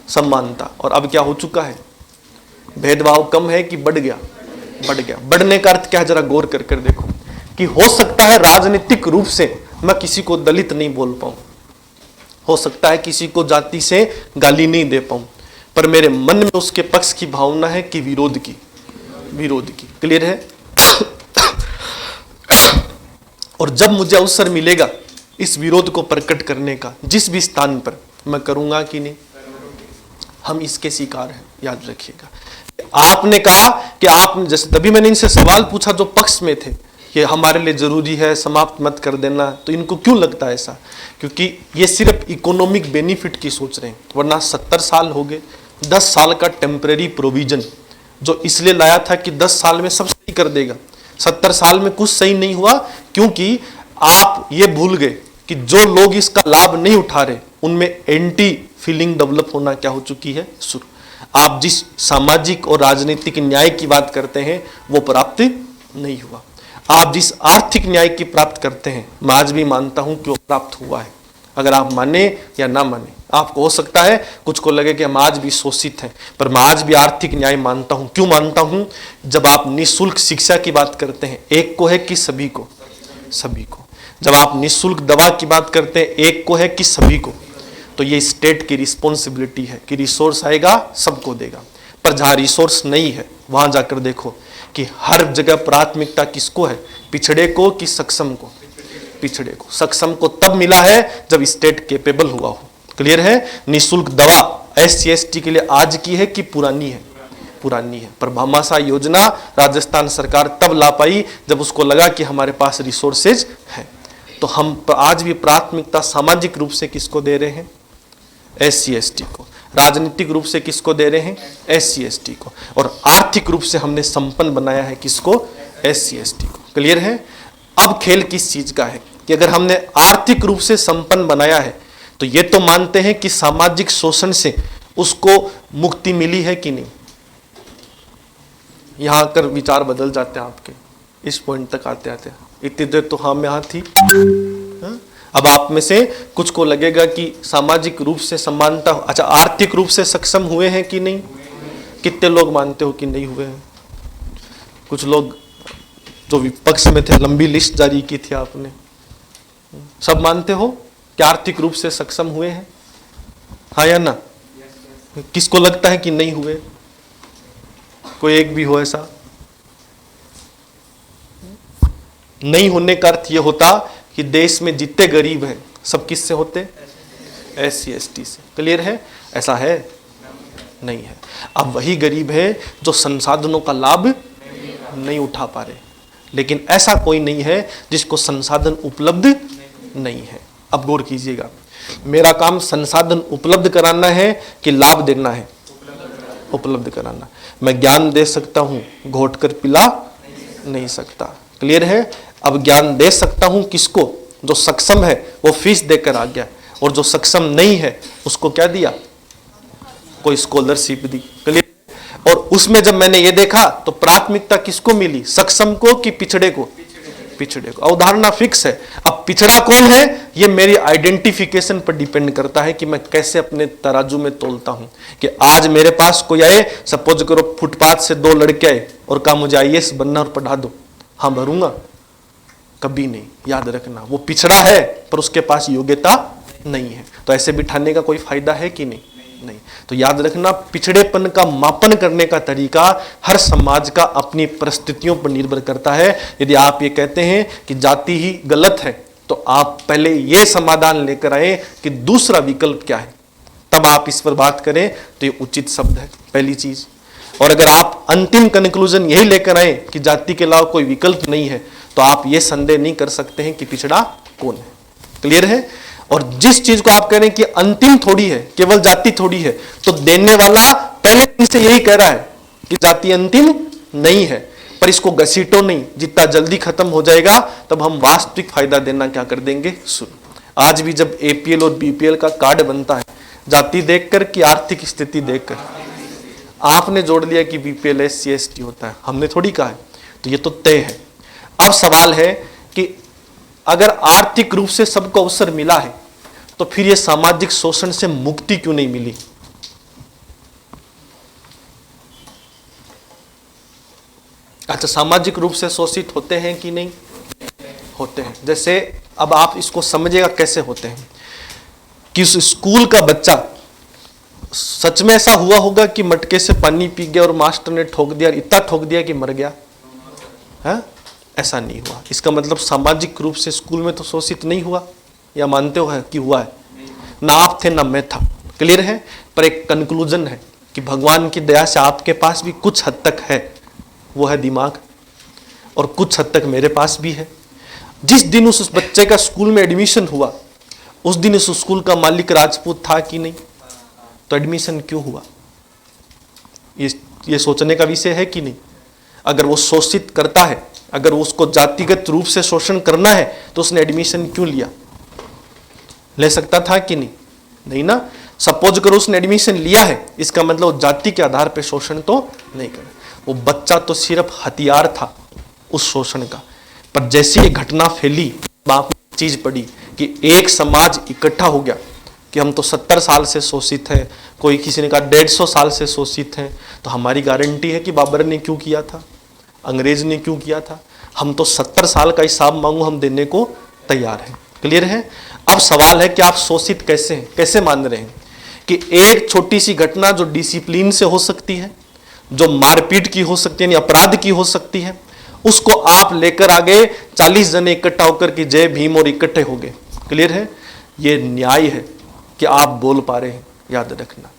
समानता, और अब क्या हो चुका है, भेदभाव कम है कि बढ़ गया, बढ़ गया। बढ़ने का अर्थ क्या है, जरा गौर कर कर देखो कि हो सकता है राजनीतिक रूप से मैं किसी को दलित नहीं बोल पाऊं, हो सकता है किसी को जाति से गाली नहीं दे पाऊं, पर मेरे मन में उसके पक्ष की भावना है कि विरोध की, विरोध की। क्लियर है? और जब मुझे अवसर मिलेगा इस विरोध को प्रकट करने का जिस भी स्थान पर, मैं करूंगा कि नहीं, हम इसके शिकार हैं, याद रखिएगा। आपने कहा कि आपने, जैसे तभी मैंने इनसे सवाल पूछा जो पक्ष में थे कि हमारे लिए जरूरी है, समाप्त मत कर देना, तो इनको क्यों लगता है ऐसा, क्योंकि ये सिर्फ इकोनॉमिक बेनिफिट की सोच रहे हैं। वरना 70 साल हो गए, 10 साल का टेम्परेरी प्रोविजन जो इसलिए लाया था कि 10 साल में सब सही कर देगा। 70 साल में कुछ सही नहीं हुआ, क्योंकि आप ये भूल गए कि जो लोग इसका लाभ नहीं उठा रहे उनमें एंटी फीलिंग डेवलप होना क्या हो चुकी है, शुरू। आप जिस सामाजिक और राजनीतिक न्याय की बात करते हैं वो प्राप्त नहीं हुआ। आप जिस आर्थिक न्याय की प्राप्त करते हैं, मैं आज भी मानता हूं कि वो प्राप्त हुआ है। अगर आप माने या ना माने, आपको हो सकता है कुछ को लगे कि हम आज भी शोषित हैं, पर मैं आज भी आर्थिक न्याय मानता हूं। क्यों मानता हूं? जब आप निःशुल्क शिक्षा की बात करते हैं, एक को है कि सभी को, सभी को। जब आप निःशुल्क दवा की बात करते हैं, एक को है कि सभी को, तो ये स्टेट की रिस्पॉन्सिबिलिटी है कि रिसोर्स आएगा सबको देगा। पर जहां रिसोर्स नहीं है वहां जाकर देखो कि हर जगह प्राथमिकता किसको है, पिछड़े को कि सक्षम को, पिछड़े को। सक्षम को तब मिला है जब स्टेट कैपेबल हुआ हो। क्लियर है? निःशुल्क दवा SC ST के लिए आज की है कि पुरानी है, पुरानी है। पर भामाशाह योजना राजस्थान सरकार तब ला पाई जब उसको लगा कि हमारे पास रिसोर्सेज है। तो हम आज भी प्राथमिकता सामाजिक रूप से किसको दे रहे हैं, SC ST को। राजनीतिक रूप से किसको दे रहे हैं, SC ST को। और आर्थिक रूप से हमने संपन्न बनाया है किसको, SC ST को। क्लियर है? अब खेल किस चीज का है कि अगर हमने आर्थिक रूप से संपन्न बनाया है तो ये तो मानते हैं कि सामाजिक शोषण से उसको मुक्ति मिली है कि नहीं। यहां आकर विचार बदल जाते हैं आपके, इस पॉइंट तक आते आते। इतनी देर तो हाँ में हाँ थी। अब आप में से कुछ को लगेगा कि सामाजिक रूप से समानता, अच्छा आर्थिक रूप से सक्षम हुए हैं कि नहीं। कितने लोग मानते हो कि नहीं हुए हैं? कुछ लोग जो विपक्ष में थे, लंबी लिस्ट जारी की थी आपने, सब मानते हो कि आर्थिक रूप से सक्षम हुए हैं, हाँ या ना? किसको लगता है कि नहीं हुए? कोई एक भी हो ऐसा? नहीं होने का अर्थ यह होता कि देश में जितने गरीब हैं सब किससे होते, SC ST से। क्लियर है? ऐसा है? नहीं है। अब वही गरीब है जो संसाधनों का लाभ नहीं उठा पा रहे, लेकिन ऐसा कोई नहीं है जिसको संसाधन उपलब्ध नहीं है। अब गौर कीजिएगा, मेरा काम संसाधन उपलब्ध कराना है कि लाभ देना है, उपलब्ध कराना। मैं ज्ञान दे सकता हूं, घोट कर पिला नहीं सकता। क्लियर है? अब ज्ञान दे सकता हूं किसको, जो सक्षम है वो फीस देकर आ गया, और जो सक्षम नहीं है उसको क्या दिया, कोई स्कॉलरशिप दी। क्लियर? और उसमें जब मैंने ये देखा तो प्राथमिकता किसको मिली, सक्षम को कि पिछड़े को, पिछड़े को। अवधारणा फिक्स है। अब पिछड़ा कौन है ये मेरी आइडेंटिफिकेशन पर डिपेंड करता है कि मैं कैसे अपने तराजू में तोलता हूं। कि आज मेरे पास कोई आए, सपोज करो फुटपाथ से 2 लड़के आए और कहा मुझे IAS बनना और पढ़ा दो, हाँ भरूंगा? कभी नहीं। याद रखना, वो पिछड़ा है पर उसके पास योग्यता नहीं है। तो ऐसे बिठाने का कोई फायदा है कि नहीं? नहीं। तो याद रखना, पिछड़ेपन का मापन करने का तरीका हर समाज का अपनी परिस्थितियों पर निर्भर करता है। यदि आप ये कहते हैं कि जाति ही गलत है, तो आप पहले ये समाधान लेकर आए कि दूसरा विकल्प क्या है, तब आप इस पर बात करें तो ये उचित शब्द है, पहली चीज। और अगर आप अंतिम कंक्लूजन यही लेकर आए कि जाति के अलावा कोई विकल्प नहीं है, तो आप ये संदेह नहीं कर सकते हैं कि पिछड़ा कौन है। क्लियर है? और जिस चीज को आप कह रहे हैं कि अंतिम थोड़ी है, केवल जाति थोड़ी है, तो देने वाला पहले दिन से यही कह रहा है कि जाति अंतिम नहीं है, पर इसको घसीटो नहीं, जितना जल्दी खत्म हो जाएगा तब हम वास्तविक फायदा देना क्या कर देंगे, शुरू। आज भी जब एपीएल और बीपीएल का कार्ड बनता है, जाति देखकर कि आर्थिक स्थिति देखकर, आपने जोड़ लिया कि बीपीएल एससी एसटी होता है, हमने थोड़ी कहा है, तो ये तो तय है। अब सवाल है कि अगर आर्थिक रूप से सबको अवसर मिला है, तो फिर ये सामाजिक शोषण से मुक्ति क्यों नहीं मिली? अच्छा, सामाजिक रूप से शोषित होते हैं कि नहीं होते हैं? जैसे अब आप इसको समझिएगा कैसे होते हैं कि उस स्कूल का बच्चा, सच में ऐसा हुआ होगा कि मटके से पानी पी गया और मास्टर ने ठोक दिया, इतना ठोक दिया कि मर गया है? ऐसा नहीं हुआ। इसका मतलब सामाजिक रूप से स्कूल में तो शोषित नहीं हुआ, या मानते हो है कि हुआ है? ना आप थे ना मैं था। क्लियर है? पर एक कंक्लूजन है कि भगवान की दया से आपके पास भी कुछ हद तक है, वो है दिमाग, और कुछ हद तक मेरे पास भी है। जिस दिन उस बच्चे का स्कूल में एडमिशन हुआ, उस दिन उस स्कूल का मालिक राजपूत था कि नहीं? तो एडमिशन क्यों हुआ? ये सोचने का विषय है कि नहीं? अगर वो शोषित करता है, अगर उसको जातिगत रूप से शोषण करना है, तो उसने एडमिशन क्यों लिया? ले सकता था कि नहीं? नहीं ना। सपोज करो उसने एडमिशन लिया है, इसका मतलब जाति के आधार पर शोषण तो नहीं कर, वो बच्चा तो सिर्फ हथियार था उस शोषण का। पर जैसे ये घटना फैली, आपने चीज पढ़ी कि एक समाज इकट्ठा हो गया कि हम तो 70 साल से शोषित हैं, कोई किसी ने कहा 150 साल से शोषित हैं, तो हमारी गारंटी है कि बाबर ने क्यों किया था, अंग्रेज ने क्यों किया था? हम तो 70 साल का हिसाब मांगू, हम देने को तैयार हैं। क्लियर है? अब सवाल है कि आप शोषित कैसे हैं, कैसे मान रहे हैं कि एक छोटी सी घटना जो डिसिप्लिन से हो सकती है, जो मारपीट की हो सकती है, यानी अपराध की हो सकती है, उसको आप लेकर आ गए 40 जने इकट्ठा होकर कि जय भीम और इकट्ठे हो गए। क्लियर है? ये न्याय है कि आप बोल पा रहे हैं, याद रखना।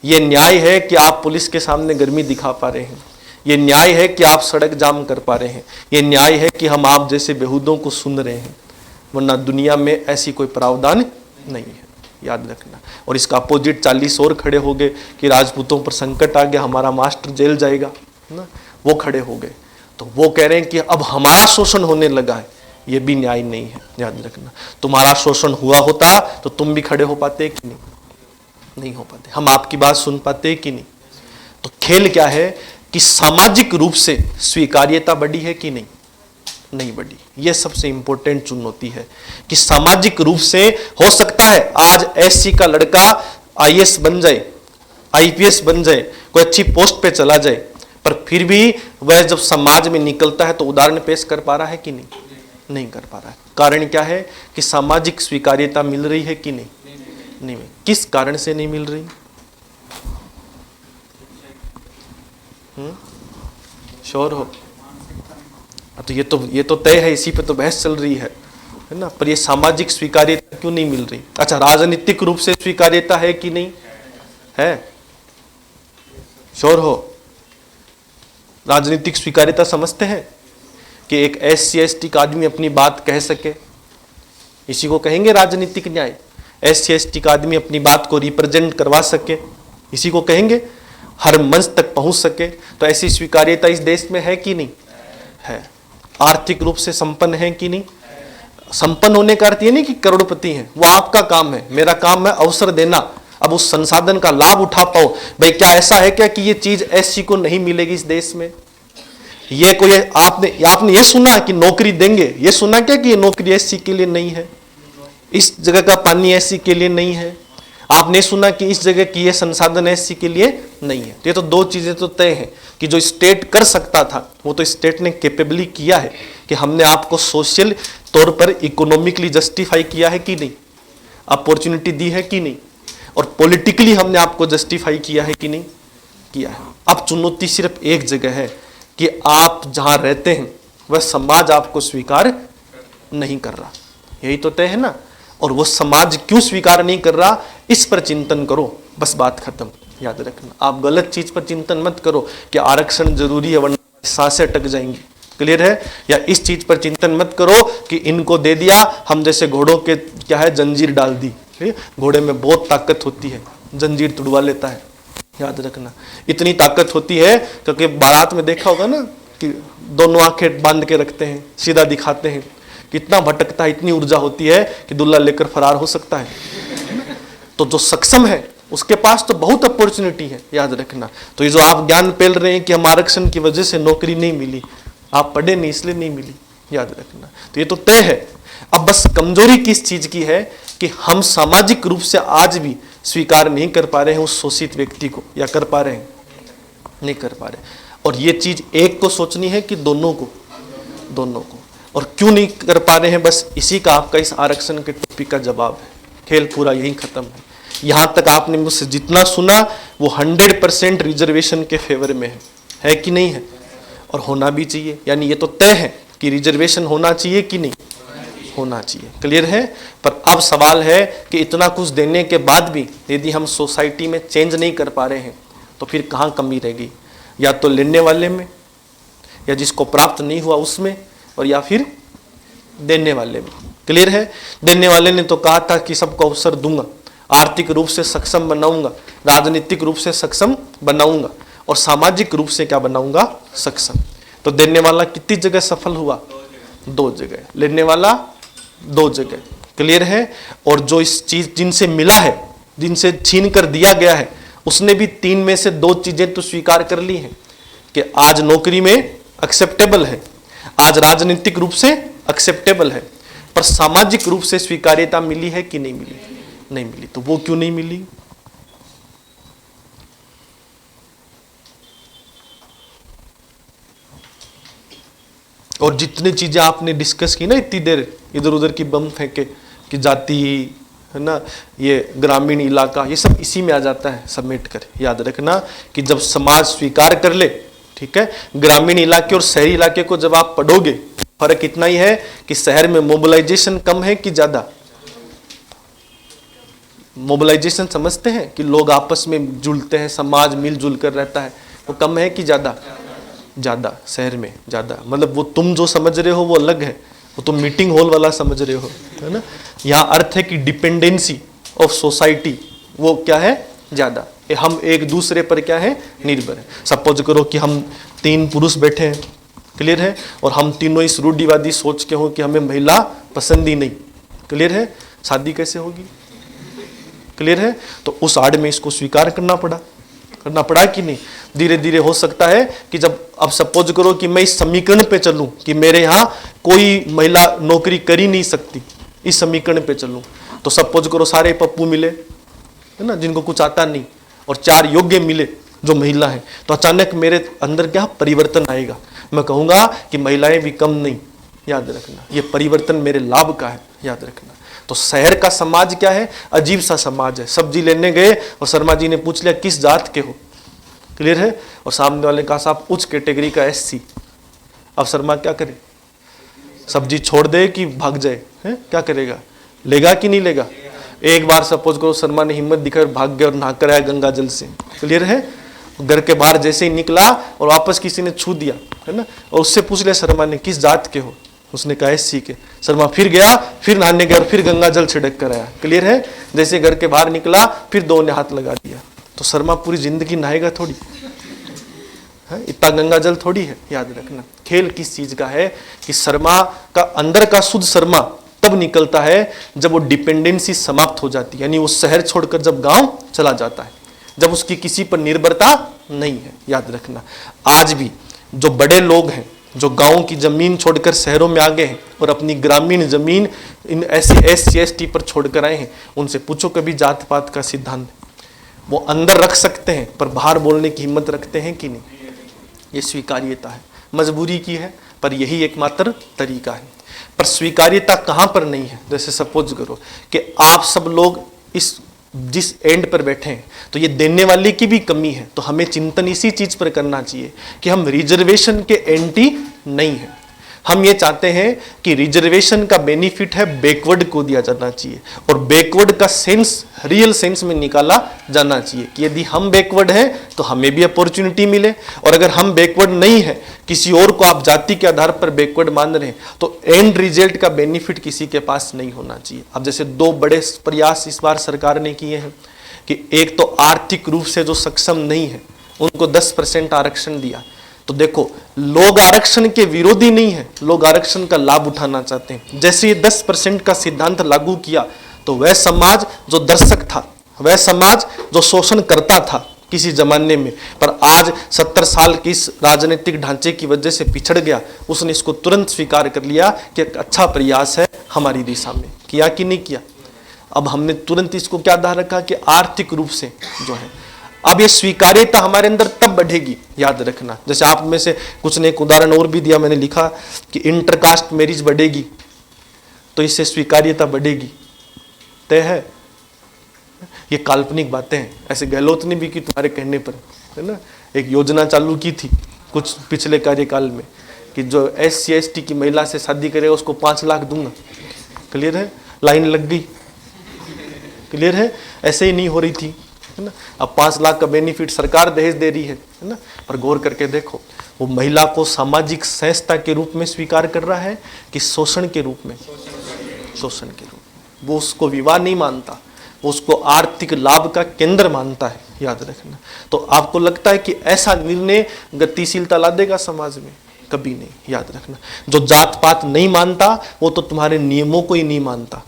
ये न्याय है कि आप पुलिस के सामने गर्मी दिखा पा रहे हैं। ये न्याय है कि आप सड़क जाम कर पा रहे हैं। ये न्याय है कि हम आप जैसे बेहूदों को सुन रहे हैं, वरना दुनिया में ऐसी कोई प्रावधान नहीं है, याद रखना। और इसका अपोजिट 40 और खड़े हो गए कि राजपूतों पर संकट आ गया, हमारा मास्टर जेल जाएगा ना, वो खड़े हो गए, तो वो कह रहे हैं कि अब हमारा शोषण होने लगा है। ये भी न्याय नहीं है, याद रखना। तुम्हारा शोषण हुआ होता तो तुम भी खड़े हो पाते कि नहीं? नहीं हो पाते। हम आपकी बात सुन पाते कि नहीं? तो खेल क्या है कि सामाजिक रूप से स्वीकार्यता बढ़ी है कि नहीं? नहीं बढ़ी। यह सबसे इंपॉर्टेंट चुनौती है कि सामाजिक रूप से हो सकता है आज एससी का लड़का आईएएस बन जाए, आईपीएस बन जाए, कोई अच्छी पोस्ट पे चला जाए, पर फिर भी वह जब समाज में निकलता है तो उदाहरण पेश कर पा रहा है कि नहीं? नहीं कर पा रहा है। कारण क्या है कि सामाजिक स्वीकार्यता मिल रही है कि नहीं? नहीं। किस कारण से नहीं मिल रही? श्योर हो? तो ये तो तय है, इसी पे तो बहस चल रही है ना। पर ये सामाजिक स्वीकार्यता क्यों नहीं मिल रही? अच्छा, राजनीतिक रूप से स्वीकार्यता है कि नहीं है? श्योर हो? राजनीतिक स्वीकार्यता समझते हैं कि एक एससी एसटी का आदमी अपनी बात कह सके, इसी को कहेंगे राजनीतिक न्याय। एससी एसटी का आदमी अपनी बात को रिप्रेजेंट करवा सके, इसी को कहेंगे। हर मंच तक पहुंच सके, तो ऐसी स्वीकार्यता इस देश में है कि नहीं है? आर्थिक रूप से संपन्न है कि नहीं? संपन्न होने का अर्थ ये नहीं कि करोड़पति हैं, वो आपका काम है, मेरा काम है अवसर देना। अब उस संसाधन का लाभ उठा पाओ। भाई क्या ऐसा है क्या कि ये चीज एससी को नहीं मिलेगी इस देश में? ये कोई आपने ये सुना कि नौकरी देंगे? ये सुना क्या कि ये नौकरी एससी के लिए नहीं है, इस जगह का पानी एससी के लिए नहीं है? आपने सुना कि इस जगह की ये संसाधन एससी के लिए नहीं है? ये तो दो चीजें तो तय हैं कि जो स्टेट कर सकता था वो तो स्टेट ने कैपेबली किया है कि हमने आपको सोशल तौर पर इकोनॉमिकली जस्टिफाई किया है कि नहीं? अपॉर्चुनिटी दी है कि नहीं? और पॉलिटिकली हमने आपको जस्टिफाई किया है कि नहीं किया है। अब चुनौती सिर्फ एक जगह है कि आप जहां रहते हैं वह समाज आपको स्वीकार नहीं कर रहा, यही तो तय है ना। और वो समाज क्यों स्वीकार नहीं कर रहा, इस पर चिंतन करो, बस बात खत्म। याद रखना, आप गलत चीज पर चिंतन मत करो कि आरक्षण जरूरी है वरना सांसें अटक जाएंगी, क्लियर है। या इस चीज पर चिंतन मत करो कि इनको दे दिया, हम जैसे घोड़ों के क्या है जंजीर डाल दी, घोड़े में बहुत ताकत होती है, जंजीर तुड़वा लेता है। याद रखना, इतनी ताकत होती है क्योंकि बारात में देखा होगा ना कि दोनों आंखें बांध के रखते हैं, सीधा दिखाते हैं, कितना भटकता है, इतनी ऊर्जा होती है कि दूल्हा लेकर फरार हो सकता है। तो जो सक्षम है उसके पास तो बहुत अपॉर्चुनिटी है, याद रखना। तो ये जो आप ज्ञान पेल रहे हैं कि हम आरक्षण की वजह से नौकरी नहीं मिली, आप पढ़े नहीं इसलिए नहीं मिली, याद रखना। तो ये तो तय है। अब बस कमजोरी किस चीज की है कि हम सामाजिक रूप से आज भी स्वीकार नहीं कर पा रहे हैं उस शोषित व्यक्ति को, या कर पा रहे हैं, नहीं कर पा रहे। और ये चीज एक को सोचनी है कि दोनों को, दोनों को। और क्यों नहीं कर पा रहे हैं, बस इसी का आपका इस आरक्षण के टॉपिक का जवाब है। खेल पूरा यही खत्म है। यहां तक आपने मुझसे जितना सुना वो 100% रिजर्वेशन के फेवर में है कि नहीं है, और होना भी चाहिए। यानी ये तो तय है कि रिजर्वेशन होना चाहिए कि नहीं होना चाहिए, क्लियर है। पर अब सवाल है कि इतना कुछ देने के बाद भी यदि हम सोसाइटी में चेंज नहीं कर पा रहे हैं तो फिर कहाँ कमी रहेगी, या तो लेने वाले में, या जिसको प्राप्त नहीं हुआ उसमें, और या फिर देने वाले में, क्लियर है। देने वाले ने तो कहा था कि सबको अवसर दूंगा, आर्थिक रूप से सक्षम बनाऊंगा, राजनीतिक रूप से सक्षम बनाऊंगा, और सामाजिक रूप से क्या बनाऊंगा, सक्षम। तो देने वाला कितनी जगह सफल हुआ, 2 जगह, लेने वाला 2 जगह, क्लियर है। और जो इस चीज जिनसे मिला है, जिनसे छीन कर दिया गया है, उसने भी 3 में से 2 चीजें तो स्वीकार कर ली हैं कि आज नौकरी में एक्सेप्टेबल है, आज राजनीतिक रूप से एक्सेप्टेबल है, पर सामाजिक रूप से स्वीकार्यता मिली है कि नहीं मिली, नहीं मिली। तो वो क्यों नहीं मिली, और जितनी चीजें आपने डिस्कस की ना इतनी देर, इधर उधर की बम फेंके कि जाति है ना, ये ग्रामीण इलाका, ये सब इसी में आ जाता है समेट कर। याद रखना कि जब समाज स्वीकार कर ले, ठीक है, ग्रामीण इलाके और शहरी इलाके को जब आप पढ़ोगे, फर्क इतना ही है कि शहर में मोबिलाइजेशन कम है कि ज्यादा। मोबिलाइजेशन समझते हैं कि लोग आपस में जुड़ते हैं, समाज मिलजुल कर रहता है, वो कम है कि ज्यादा, ज्यादा, शहर में ज्यादा। मतलब वो तुम जो समझ रहे हो वो अलग है, वो तुम मीटिंग हॉल वाला समझ रहे हो, है ना। यहाँ अर्थ है कि डिपेंडेंसी ऑफ सोसाइटी वो क्या है, ज्यादा। हम एक दूसरे पर क्या है, निर्भर है। सपोज करो कि हम 3 पुरुष बैठे हैं, क्लियर है, और हम तीनों इस रूढ़िवादी सोच के हो कि हमें महिला पसंद ही नहीं, क्लियर है, शादी कैसे होगी, क्लियर है। तो उस आड़ में इसको स्वीकार करना पड़ा कि नहीं। धीरे धीरे हो सकता है कि जब अब सपोज करो कि मैं इस समीकरण पे चलूं कि मेरे यहाँ कोई महिला नौकरी कर ही नहीं सकती, इस समीकरण पे चलूं, तो सपोज करो सारे पप्पू मिले, है ना, जिनको कुछ आता नहीं, और 4 योग्य मिले जो महिला है, तो अचानक मेरे अंदर क्या परिवर्तन आएगा। मैं कहूंगा कि महिलाएं भी कम नहीं, याद रखना, ये परिवर्तन मेरे लाभ का है, याद रखना। तो शहर का समाज क्या है, अजीब सा समाज है। सब्जी लेने गए और शर्मा जी ने पूछ लिया किस जात के हो, क्लियर है, और सामने वाले कहा साहब उच्च कैटेगरी का SC। अब शर्मा क्या करे, सब्जी छोड़ दे कि भाग जाए, है क्या करेगा, लेगा कि नहीं लेगा। एक बार सपोज करो शर्मा ने हिम्मत दिखाई भाग गया और नहाकर आया गंगा जल से, क्लियर है। घर के बाहर जैसे ही निकला और वापस किसी ने छू दिया, है ना, और उससे पूछ लिया शर्मा ने किस जात के हो, उसने कहा SC के। शर्मा फिर गया, फिर नहाने गया और फिर गंगा जल छिड़क कर आया, क्लियर है। जैसे घर के बाहर निकला फिर 2 ने हाथ लगा दिया। तो शर्मा पूरी जिंदगी नहाएगा थोड़ी, है इतना गंगा जल थोड़ी है, याद रखना। खेल किस चीज का है कि शर्मा का अंदर का शुद्ध शर्मा तब निकलता है जब वो डिपेंडेंसी समाप्त हो जाती है, यानी वो शहर छोड़कर जब गांव चला जाता है, जब उसकी किसी पर निर्भरता नहीं है, याद रखना। आज भी जो बड़े लोग हैं जो गांव की जमीन छोड़कर शहरों में आ गए हैं और अपनी ग्रामीण जमीन इन ऐसे SC ST पर छोड़कर आए हैं, उनसे पूछो कभी जात पात का सिद्धांत वो अंदर रख सकते हैं पर बाहर बोलने की हिम्मत रखते हैं कि नहीं। ये स्वीकार्यता है, मजबूरी की है, पर यही एकमात्र तरीका है। पर स्वीकार्यता कहाँ पर नहीं है, जैसे सपोज करो कि आप सब लोग इस जिस एंड पर बैठे हैं, तो ये देने वाले की भी कमी है। तो हमें चिंतन इसी चीज पर करना चाहिए कि हम रिजर्वेशन के एंटी नहीं है। हम ये चाहते हैं कि रिजर्वेशन का बेनिफिट है बैकवर्ड को दिया जाना चाहिए, और बैकवर्ड का सेंस रियल सेंस में निकाला जाना चाहिए कि यदि हम बैकवर्ड हैं तो हमें भी अपॉर्चुनिटी मिले, और अगर हम बैकवर्ड नहीं है, किसी और को आप जाति के आधार पर बैकवर्ड मान रहे हैं, तो एंड रिजल्ट का बेनिफिट किसी के पास नहीं होना चाहिए। अब जैसे दो बड़े प्रयास इस बार सरकार ने किए हैं कि एक तो आर्थिक रूप से जो सक्षम नहीं है उनको 10% आरक्षण दिया। तो देखो, लोग आरक्षण के विरोधी नहीं है, लोग आरक्षण का लाभ उठाना चाहते हैं। जैसे ये 10% का सिद्धांत लागू किया तो वह समाज जो दर्शक था, वह समाज जो शोषण करता था किसी जमाने में, पर आज 70 साल की इस राजनीतिक ढांचे की वजह से पिछड़ गया, उसने इसको तुरंत स्वीकार कर लिया कि एक अच्छा प्रयास है हमारी दिशा में। किया कि नहीं किया? अब हमने तुरंत इसको क्या ध्यान रखा कि आर्थिक रूप से जो है, अब ये स्वीकार्यता हमारे अंदर तब बढ़ेगी, याद रखना। जैसे आप में से कुछ ने एक उदाहरण और भी दिया, मैंने लिखा कि इंटरकास्ट मैरिज बढ़ेगी तो इससे स्वीकार्यता बढ़ेगी। तय है? ये काल्पनिक बातें हैं, ऐसे गहलोत ने भी की तुम्हारे कहने पर, है ना। एक योजना चालू की थी कुछ पिछले कार्यकाल में कि जो SC ST की महिला से शादी करेगा उसको 5 लाख दूंगा। क्लियर है? लाइन लग गई। क्लियर है? ऐसे ही नहीं हो रही थी, है ना। अब 5 लाख का बेनिफिट सरकार दहेज दे रही है ना। पर गौर करके देखो, वो महिला को सामाजिक संस्था के रूप में स्वीकार कर रहा है कि शोषण के रूप में? शोषण के रूप में। वो उसको विवाह नहीं मानता, वो उसको आर्थिक लाभ का केंद्र मानता है, याद रखना। तो आपको लगता है कि ऐसा निर्णय गतिशीलता ला देगा समाज में? कभी नहीं, याद रखना। जो जात पात नहीं मानता वो तो तुम्हारे नियमों को ही नहीं मानता,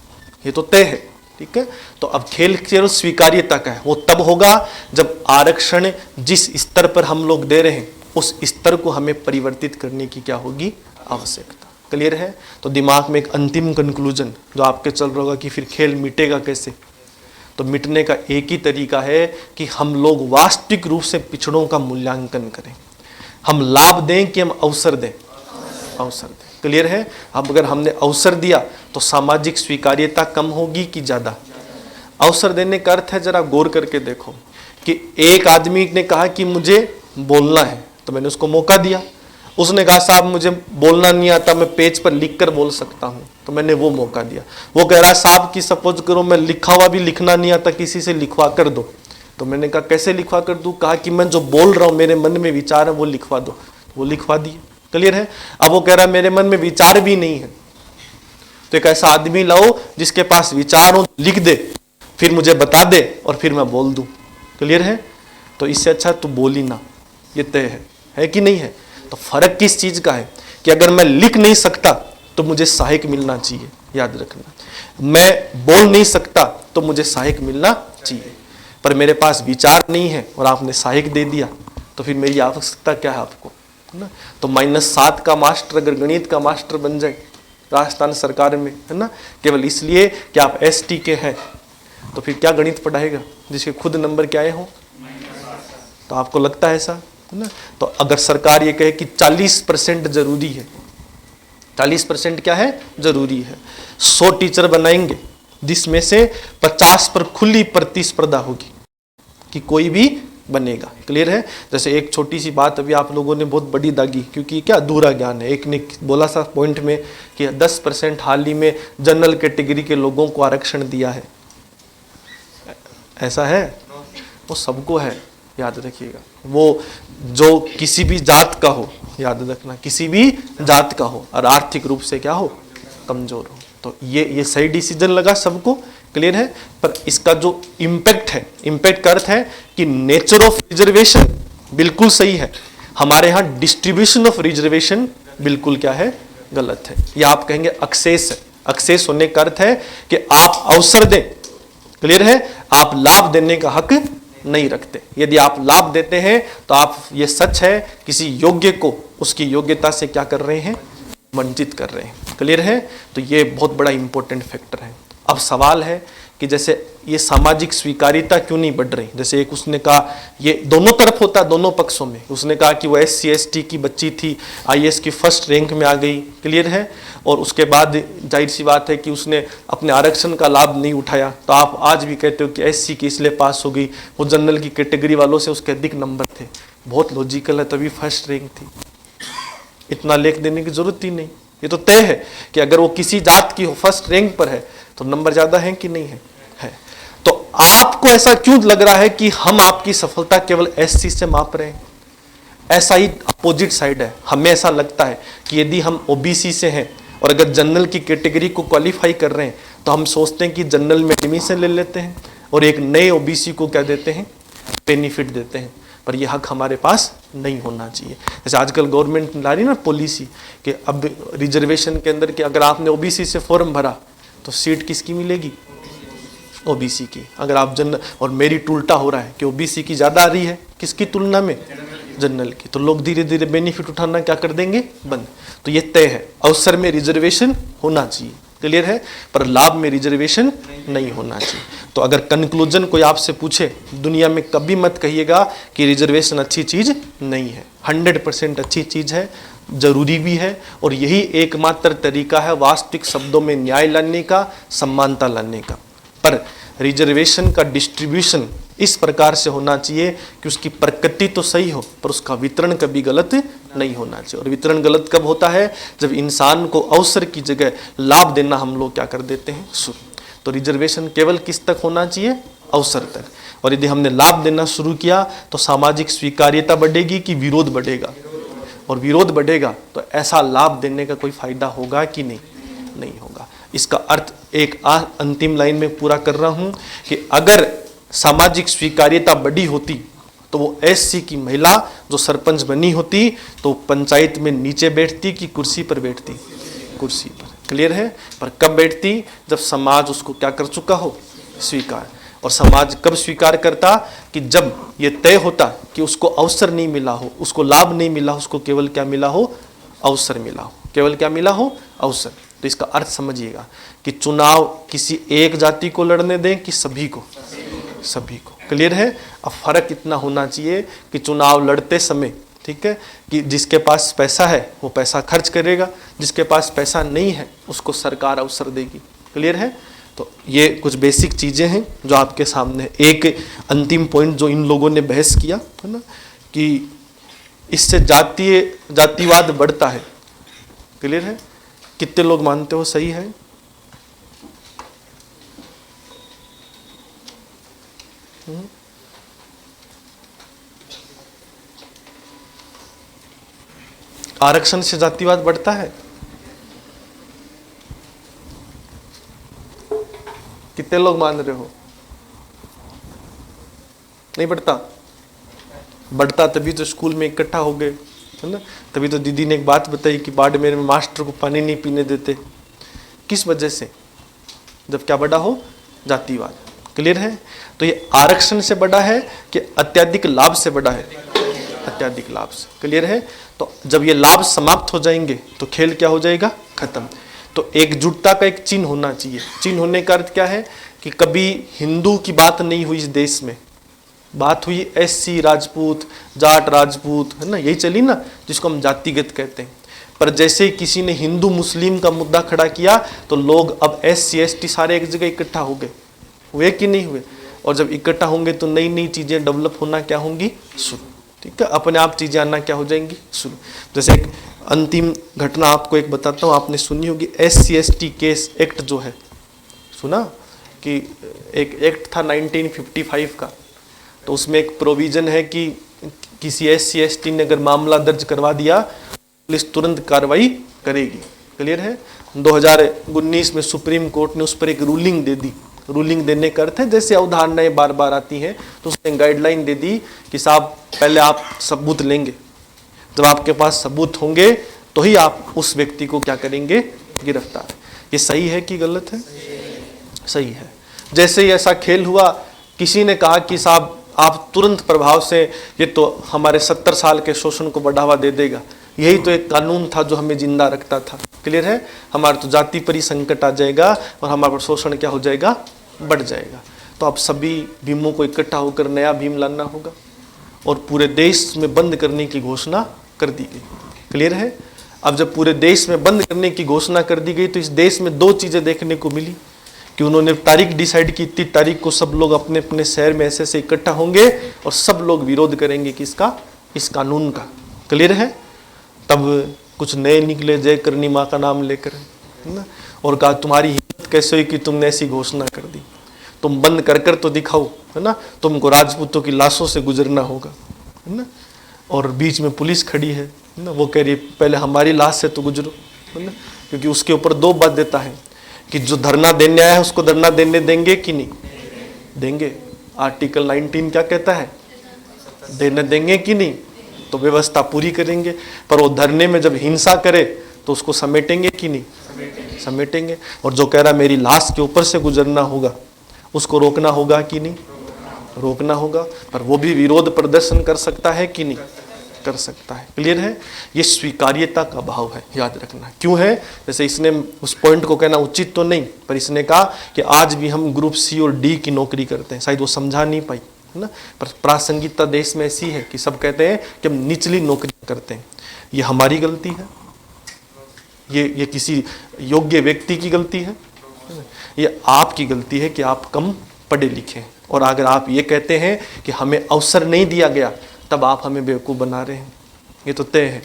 ये तो तय है। ठीक है, तो अब खेल केवल स्वीकार्यता का है। वो तब होगा जब आरक्षण जिस स्तर पर हम लोग दे रहे हैं उस स्तर को हमें परिवर्तित करने की क्या होगी? आवश्यकता। क्लियर है? तो दिमाग में एक अंतिम कंक्लूजन जो आपके चल रहा होगा कि फिर खेल मिटेगा कैसे? तो मिटने का एक ही तरीका है कि हम लोग वास्तविक रूप से पिछड़ों का मूल्यांकन करें। हम लाभ दें कि हम अवसर दें? अवसर दें। क्लियर है? अब अगर हमने अवसर दिया तो सामाजिक स्वीकार्यता कम होगी कि ज्यादा? अवसर देने का अर्थ है, जरा गौर करके देखो कि एक आदमी ने कहा कि मुझे बोलना है, तो मैंने उसको मौका दिया। उसने कहा साहब मुझे बोलना नहीं आता, मैं पेज पर लिखकर बोल सकता हूं, तो मैंने वो मौका दिया। वो कह रहा है साहब कि सपोज करो मैं लिखा हुआ भी लिखना नहीं आता, किसी से लिखवा कर दो, तो मैंने कहा कैसे लिखवा कर दूं? कहा कि मैं जो बोल रहा हूं मेरे मन में विचार है वो लिखवा दो। वो लिखवा दिए। क्लियर है? अब वो कह रहा है मेरे मन में विचार भी नहीं है, तो एक ऐसा आदमी लाओ जिसके पास विचार हो, लिख दे, फिर मुझे बता दे और फिर मैं बोल दूं। क्लियर है? तो इससे अच्छा तू बोल ही ना, ये तय है कि नहीं है? तो फर्क किस चीज का है कि अगर मैं लिख नहीं सकता तो मुझे सहायक मिलना चाहिए, याद रखना। मैं बोल नहीं सकता तो मुझे सहायक मिलना चाहिए, पर मेरे पास विचार नहीं है और आपने सहायक दे दिया, तो फिर मेरी आवश्यकता क्या है आपको, है ना। तो -7 का मास्टर अगर गणित का मास्टर बन जाए राजस्थान सरकार में, है ना, केवल इसलिए कि आप ST के हैं, तो फिर क्या गणित पढ़ाएगा जिसके खुद नंबर क्या आए हों? तो आपको लगता है ऐसा, है ना। तो अगर सरकार ये कहे कि 40% जरूरी है, 40% क्या है? जरूरी है। 100 टीचर बनाएंगे जिसमें से 50 पर खुली प्रतिस्पर्धा होगी कि कोई भी बनेगा। क्लियर है? जैसे एक छोटी सी बात अभी आप लोगों ने बहुत बड़ी दागी, क्योंकि क्या अधूरा ज्ञान है। एक ने बोला सा पॉइंट में कि 10% हाल ही में जनरल कैटेगरी के लोगों को आरक्षण दिया है। ऐसा है? वो सबको है, याद रखिएगा। वो जो किसी भी जात का हो, याद रखना, किसी भी जात का हो और आर्थिक रूप से क्या हो? कमजोर हो, तो ये सही डिसीजन लगा सबको। क्लियर है? पर इसका जो इम्पैक्ट है, इम्पैक्ट का अर्थ है कि नेचर ऑफ रिजर्वेशन बिल्कुल सही है, हमारे यहाँ डिस्ट्रीब्यूशन ऑफ रिजर्वेशन बिल्कुल क्या है? गलत है। या आप कहेंगे एक्सेस है। एक्सेस होने का अर्थ है कि आप अवसर दें। क्लियर है? आप लाभ देने का हक नहीं रखते। यदि आप लाभ देते हैं तो आप, ये सच है, किसी योग्य को उसकी योग्यता से क्या कर रहे हैं? वंचित कर रहे हैं। क्लियर है? तो ये बहुत बड़ा इंपॉर्टेंट फैक्टर है। अब सवाल है कि जैसे ये सामाजिक स्वीकार्यता क्यों नहीं बढ़ रही। जैसे एक उसने कहा, ये दोनों तरफ होता है, दोनों पक्षों में। उसने कहा कि वो SC ST की बच्ची थी, IAS की फर्स्ट रैंक में आ गई, क्लियर है, और उसके बाद जाहिर सी बात है कि उसने अपने आरक्षण का लाभ नहीं उठाया, तो आप आज भी कहते हो कि SC की इसलिए पास हो गई, वो जनरल की कैटेगरी वालों से उसके अधिक नंबर थे। बहुत लॉजिकल है, तभी फर्स्ट रैंक थी, इतना लेख देने की जरूरत ही नहीं। ये तो तय है कि अगर वो किसी जात की फर्स्ट रैंक पर है तो नंबर ज्यादा है कि नहीं है, है। तो आपको ऐसा क्यों लग रहा है कि हम आपकी सफलता केवल SC से माप रहे हैं? ऐसा ही अपोजिट साइड है। हमें ऐसा लगता है कि यदि हम OBC से हैं और अगर जनरल की कैटेगरी को क्वालिफाई कर रहे हैं तो हम सोचते हैं कि जनरल में एडमिशन ले लेते हैं और एक नए OBC को क्या देते हैं, बेनिफिट देते हैं। पर यह हक हमारे पास नहीं होना चाहिए। जैसे आजकल गवर्नमेंट ला रही ना पॉलिसी कि अब रिजर्वेशन के अंदर कि अगर आपने OBC से फॉर्म भरा तो सीट किसकी मिलेगी, OBC की। अगर आप जनरल, और मेरिट उल्टा हो रहा है कि OBC की ज़्यादा आ रही है किसकी तुलना में, जनरल की, तो लोग धीरे धीरे बेनिफिट उठाना क्या कर देंगे, बंद। तो ये तय है, अवसर में रिजर्वेशन होना चाहिए, क्लियर है, पर लाभ में रिजर्वेशन नहीं होना चाहिए। तो अगर कंक्लूजन कोई आपसे पूछे, दुनिया में कभी मत कहिएगा कि रिजर्वेशन अच्छी चीज नहीं है। 100% अच्छी चीज है, जरूरी भी है, और यही एकमात्र तरीका है वास्तविक शब्दों में न्याय लाने का, समानता लाने का। पर रिजर्वेशन का डिस्ट्रीब्यूशन इस प्रकार से होना चाहिए कि उसकी प्रकृति तो सही हो पर उसका वितरण कभी गलत नहीं होना चाहिए। और वितरण गलत कब होता है, जब इंसान को अवसर की जगह लाभ देना हम लोग क्या कर देते हैं, शुरू। तो रिजर्वेशन केवल किस तक होना चाहिए, अवसर तक। और यदि हमने लाभ देना शुरू किया तो सामाजिक स्वीकार्यता बढ़ेगी कि विरोध बढ़ेगा, और विरोध बढ़ेगा तो ऐसा लाभ देने का कोई फायदा होगा कि नहीं, नहीं होगा। इसका अर्थ एक अंतिम लाइन में पूरा कर रहा हूं कि अगर सामाजिक स्वीकार्यता बढ़ी होती तो वो SC की महिला जो सरपंच बनी होती तो पंचायत में नीचे बैठती कि कुर्सी पर बैठती, कुर्सी पर, क्लियर है। पर कब बैठती, जब समाज उसको क्या कर चुका हो, स्वीकार। और समाज कब स्वीकार करता, कि जब ये तय होता कि उसको अवसर नहीं मिला हो, उसको लाभ नहीं मिला, उसको केवल क्या मिला हो, अवसर मिला हो, केवल क्या मिला हो, अवसर। तो इसका अर्थ समझिएगा कि चुनाव किसी एक जाति को लड़ने दें कि सभी को, सभी को, क्लियर है। अब फर्क इतना होना चाहिए कि चुनाव लड़ते समय, ठीक है, कि जिसके पास पैसा है वो पैसा खर्च करेगा, जिसके पास पैसा नहीं है उसको सरकार अवसर देगी, क्लियर है। तो ये कुछ बेसिक चीजें हैं जो आपके सामने। एक अंतिम पॉइंट जो इन लोगों ने बहस किया है ना, कि इससे जातिवाद बढ़ता है, क्लियर है। कितने लोग मानते हो सही है? आरक्षण से जातिवाद बढ़ता है? कितने लोग मान रहे हो? नहीं बढ़ता? बढ़ता तभी तो स्कूल में इकट्ठा हो गए, है ना। तभी तो दीदी ने एक बात बताई कि बाड़मेर में मास्टर को पानी नहीं पीने देते, किस वजह से, जब क्या बढ़ा हो, जातिवाद, क्लियर है। तो ये आरक्षण से बढ़ा है कि अत्यधिक लाभ से बढ़ा है, अत्यधिक लाभ से, क्लियर है। तो जब ये लाभ समाप्त हो जाएंगे तो खेल क्या हो जाएगा, खत्म। तो एकजुटता का एक चिन्ह होना चाहिए। चिन्ह होने का अर्थ क्या है कि कभी हिंदू की बात नहीं हुई इस देश में, बात हुई SC राजपूत, जाट राजपूत, है ना, यही चली ना, जिसको हम जातिगत कहते हैं। पर जैसे किसी ने हिंदू मुस्लिम का मुद्दा खड़ा किया तो लोग अब SC ST सारे एक जगह इकट्ठा हो गए, हुए कि नहीं हुए। और जब इकट्ठा होंगे तो नई नई चीजें डेवलप होना क्या होंगी, शुरू, ठीक है, अपने आप चीजें आना क्या हो जाएंगी, शुरू। जैसे एक अंतिम घटना आपको एक बताता हूँ, आपने सुनी होगी SC ST केस एक्ट जो है, सुना कि एक एक्ट था 1955 का। तो उसमें एक प्रोविजन है कि किसी SC ST ने अगर मामला दर्ज करवा दिया पुलिस तुरंत कार्रवाई करेगी, क्लियर है। 2019 में सुप्रीम कोर्ट ने उस पर एक रूलिंग दे दी। रूलिंग देने का अर्थ है जैसे अवधारणाएं बार बार आती हैं तो उसने गाइडलाइन दे दी कि साहब पहले आप सबूत लेंगे, जब आपके पास सबूत होंगे तो ही आप उस व्यक्ति को क्या करेंगे, गिरफ्तार। ये सही है कि गलत है? सही है। जैसे ही ऐसा खेल हुआ, किसी ने कहा कि साहब आप तुरंत प्रभाव से, ये तो हमारे 70 साल के शोषण को बढ़ावा दे देगा, यही तो एक कानून था जो हमें जिंदा रखता था, क्लियर है। हमारे तो जाति पर ही संकट आ जाएगा और हमारा शोषण क्या हो जाएगा, बढ़ जाएगा। तो अब सभी भीमों को इकट्ठा होकर नया भीम लाना होगा और पूरे देश में बंद करने की घोषणा कर दी गई। क्लियर है? अब जब पूरे देश में बंद करने की घोषणा कर दी गई तो इस देश में दो चीजें देखने को मिली कि उन्होंने तारीख डिसाइड की, इतनी तारीख को सब लोग अपने अपने शहर में ऐसे इकट्ठा होंगे और सब लोग विरोध करेंगे किसका? इस कानून का। क्लियर है? तब कुछ नए निकले जय करनी माँ का नाम लेकर, है ना, और कहा तुम्हारी हिम्मत कैसे हुई कि तुमने ऐसी घोषणा कर दी, तुम बंद कर कर तो दिखाओ, है ना, तुमको राजपूतों की लाशों से गुजरना होगा, है ना। और बीच में पुलिस खड़ी है ना, वो कह रही पहले हमारी लाश से तो गुजरो, है ना, क्योंकि उसके ऊपर दो बात देता है कि जो धरना देने आया है उसको धरना देने देंगे कि नहीं देंगे। आर्टिकल 19 क्या कहता है? देने देंगे कि नहीं, तो व्यवस्था पूरी करेंगे। पर वो धरने में जब हिंसा करे तो उसको समेटेंगे कि नहीं समेटेंगे। और जो कह रहा मेरी लाश के ऊपर से गुजरना होगा उसको रोकना होगा कि नहीं रोकना होगा। पर वो भी विरोध प्रदर्शन कर सकता है कि नहीं कर सकता है। क्लियर है? ये स्वीकार्यता का भाव है, याद रखना। क्यों है? जैसे इसने उस पॉइंट को कहना उचित तो नहीं, पर इसने कहा कि आज भी हम ग्रुप सी और डी की नौकरी करते हैं। शायद वो समझा नहीं पाई, है ना, पर प्रासंगिकता देश में ऐसी है कि सब कहते हैं कि हम निचली नौकरी करते हैं। ये हमारी गलती है, ये किसी योग्य व्यक्ति की गलती है, ये आपकी गलती है कि आप कम पढ़े लिखे हैं। और अगर आप ये कहते हैं कि हमें अवसर नहीं दिया गया तब आप हमें बेवकूफ़ बना रहे हैं। ये तो तय है,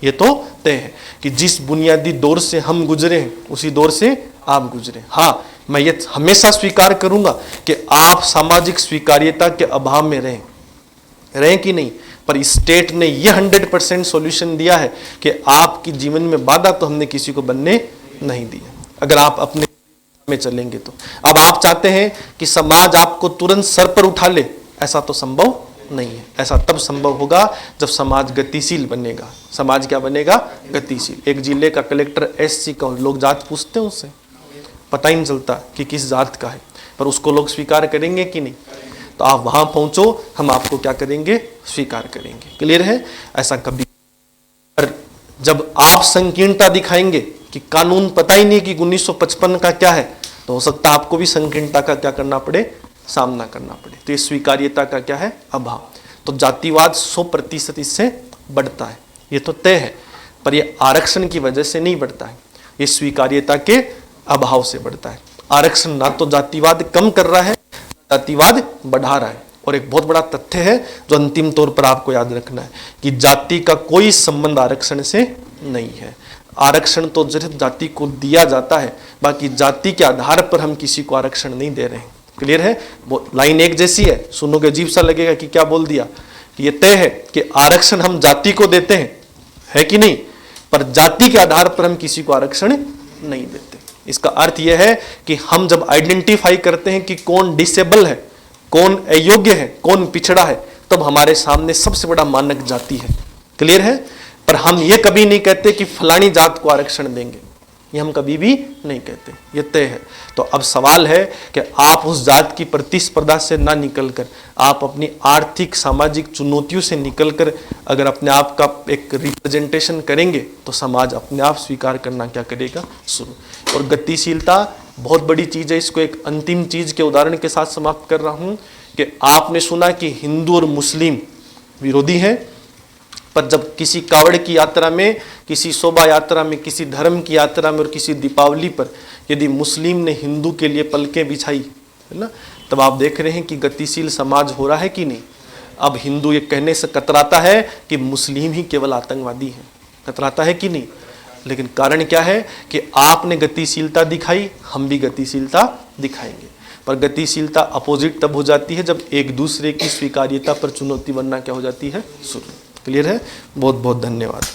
ये तो तय है कि जिस बुनियादी दौर से हम गुजरे हैं उसी दौर से आप गुजरे। हाँ, मैं ये हमेशा स्वीकार करूंगा कि आप सामाजिक स्वीकार्यता के अभाव में रहें कि नहीं, पर स्टेट ने यह 100% सॉल्यूशन दिया है कि आपकी जीवन में बाधा तो हमने किसी को बनने नहीं दिया, अगर आप अपने में चलेंगे तो। अब आप चाहते हैं कि समाज आपको तुरंत सर पर उठा ले, ऐसा तो संभव नहीं है। ऐसा तब संभव होगा जब समाज गतिशील बनेगा। समाज क्या बनेगा? गतिशील। एक जिले का कलेक्टर SC का, लोग जात पूछते हैं उससे, पता ही नहीं चलता कि किस जात का है, पर उसको लोग स्वीकार करेंगे कि नहीं? तो आप वहां पहुंचो, हम आपको क्या करेंगे? स्वीकार करेंगे। क्लियर है? ऐसा कभी, पर जब आप संकीर्णता दिखाएंगे कि कानून पता ही नहीं कि 1955 का क्या है, तो हो सकता है आपको भी संकीर्णता का क्या करना पड़े? सामना करना पड़े। तो ये स्वीकार्यता का क्या है? अभाव। तो जातिवाद 100% इससे बढ़ता है, ये तो तय है, पर ये आरक्षण की वजह से नहीं बढ़ता है, ये स्वीकार्यता के अभाव से बढ़ता है। आरक्षण ना तो जातिवाद कम कर रहा है, जातिवाद बढ़ा रहा है। और एक बहुत बड़ा तथ्य है जो अंतिम तौर पर आपको याद रखना है कि जाति का कोई संबंध आरक्षण से नहीं है। आरक्षण तो सिर्फ जाति को दिया जाता है, बाकी जाति के आधार पर हम किसी को आरक्षण नहीं दे रहे हैं। क्लियर है? लाइन एक जैसी है, सुनोगे अजीब सा लगेगा कि क्या बोल दिया, कि ये तय है कि आरक्षण हम जाति को देते हैं, है कि नहीं, पर जाति के आधार पर हम किसी को आरक्षण नहीं देते। इसका अर्थ यह है कि हम जब आइडेंटिफाई करते हैं कि कौन डिसेबल है, कौन अयोग्य है, कौन पिछड़ा है, तब हमारे सामने सबसे बड़ा मानक जाति है। क्लियर है? पर हम ये कभी नहीं कहते कि फलानी जात को आरक्षण देंगे, ये हम कभी भी नहीं कहते, ये तय है। तो अब सवाल है कि आप उस जात की प्रतिस्पर्धा से ना निकलकर, आप अपनी आर्थिक सामाजिक चुनौतियों से निकलकर अगर अपने आप का एक रिप्रेजेंटेशन करेंगे तो समाज अपने आप स्वीकार करना क्या करेगा? शुरू। और गतिशीलता बहुत बड़ी चीज़ है। इसको एक अंतिम चीज़ के उदाहरण के साथ समाप्त कर रहा हूँ कि आपने सुना कि हिंदू और मुस्लिम विरोधी हैं, पर जब किसी कावड़ की यात्रा में, किसी शोभा यात्रा में, किसी धर्म की यात्रा में और किसी दीपावली पर यदि मुस्लिम ने हिंदू के लिए पलकें बिछाई, है ना, तब आप देख रहे हैं कि गतिशील समाज हो रहा है कि नहीं। अब हिंदू ये कहने से कतराता है कि मुस्लिम ही केवल आतंकवादी हैं, कतराता है कि नहीं। लेकिन कारण क्या है कि आपने गतिशीलता दिखाई, हम भी गतिशीलता दिखाएंगे। पर गतिशीलता अपोजिट तब हो जाती है जब एक दूसरे की स्वीकार्यता पर चुनौती बनना क्या हो जाती है? शुरू। क्लियर है? बहुत बहुत धन्यवाद।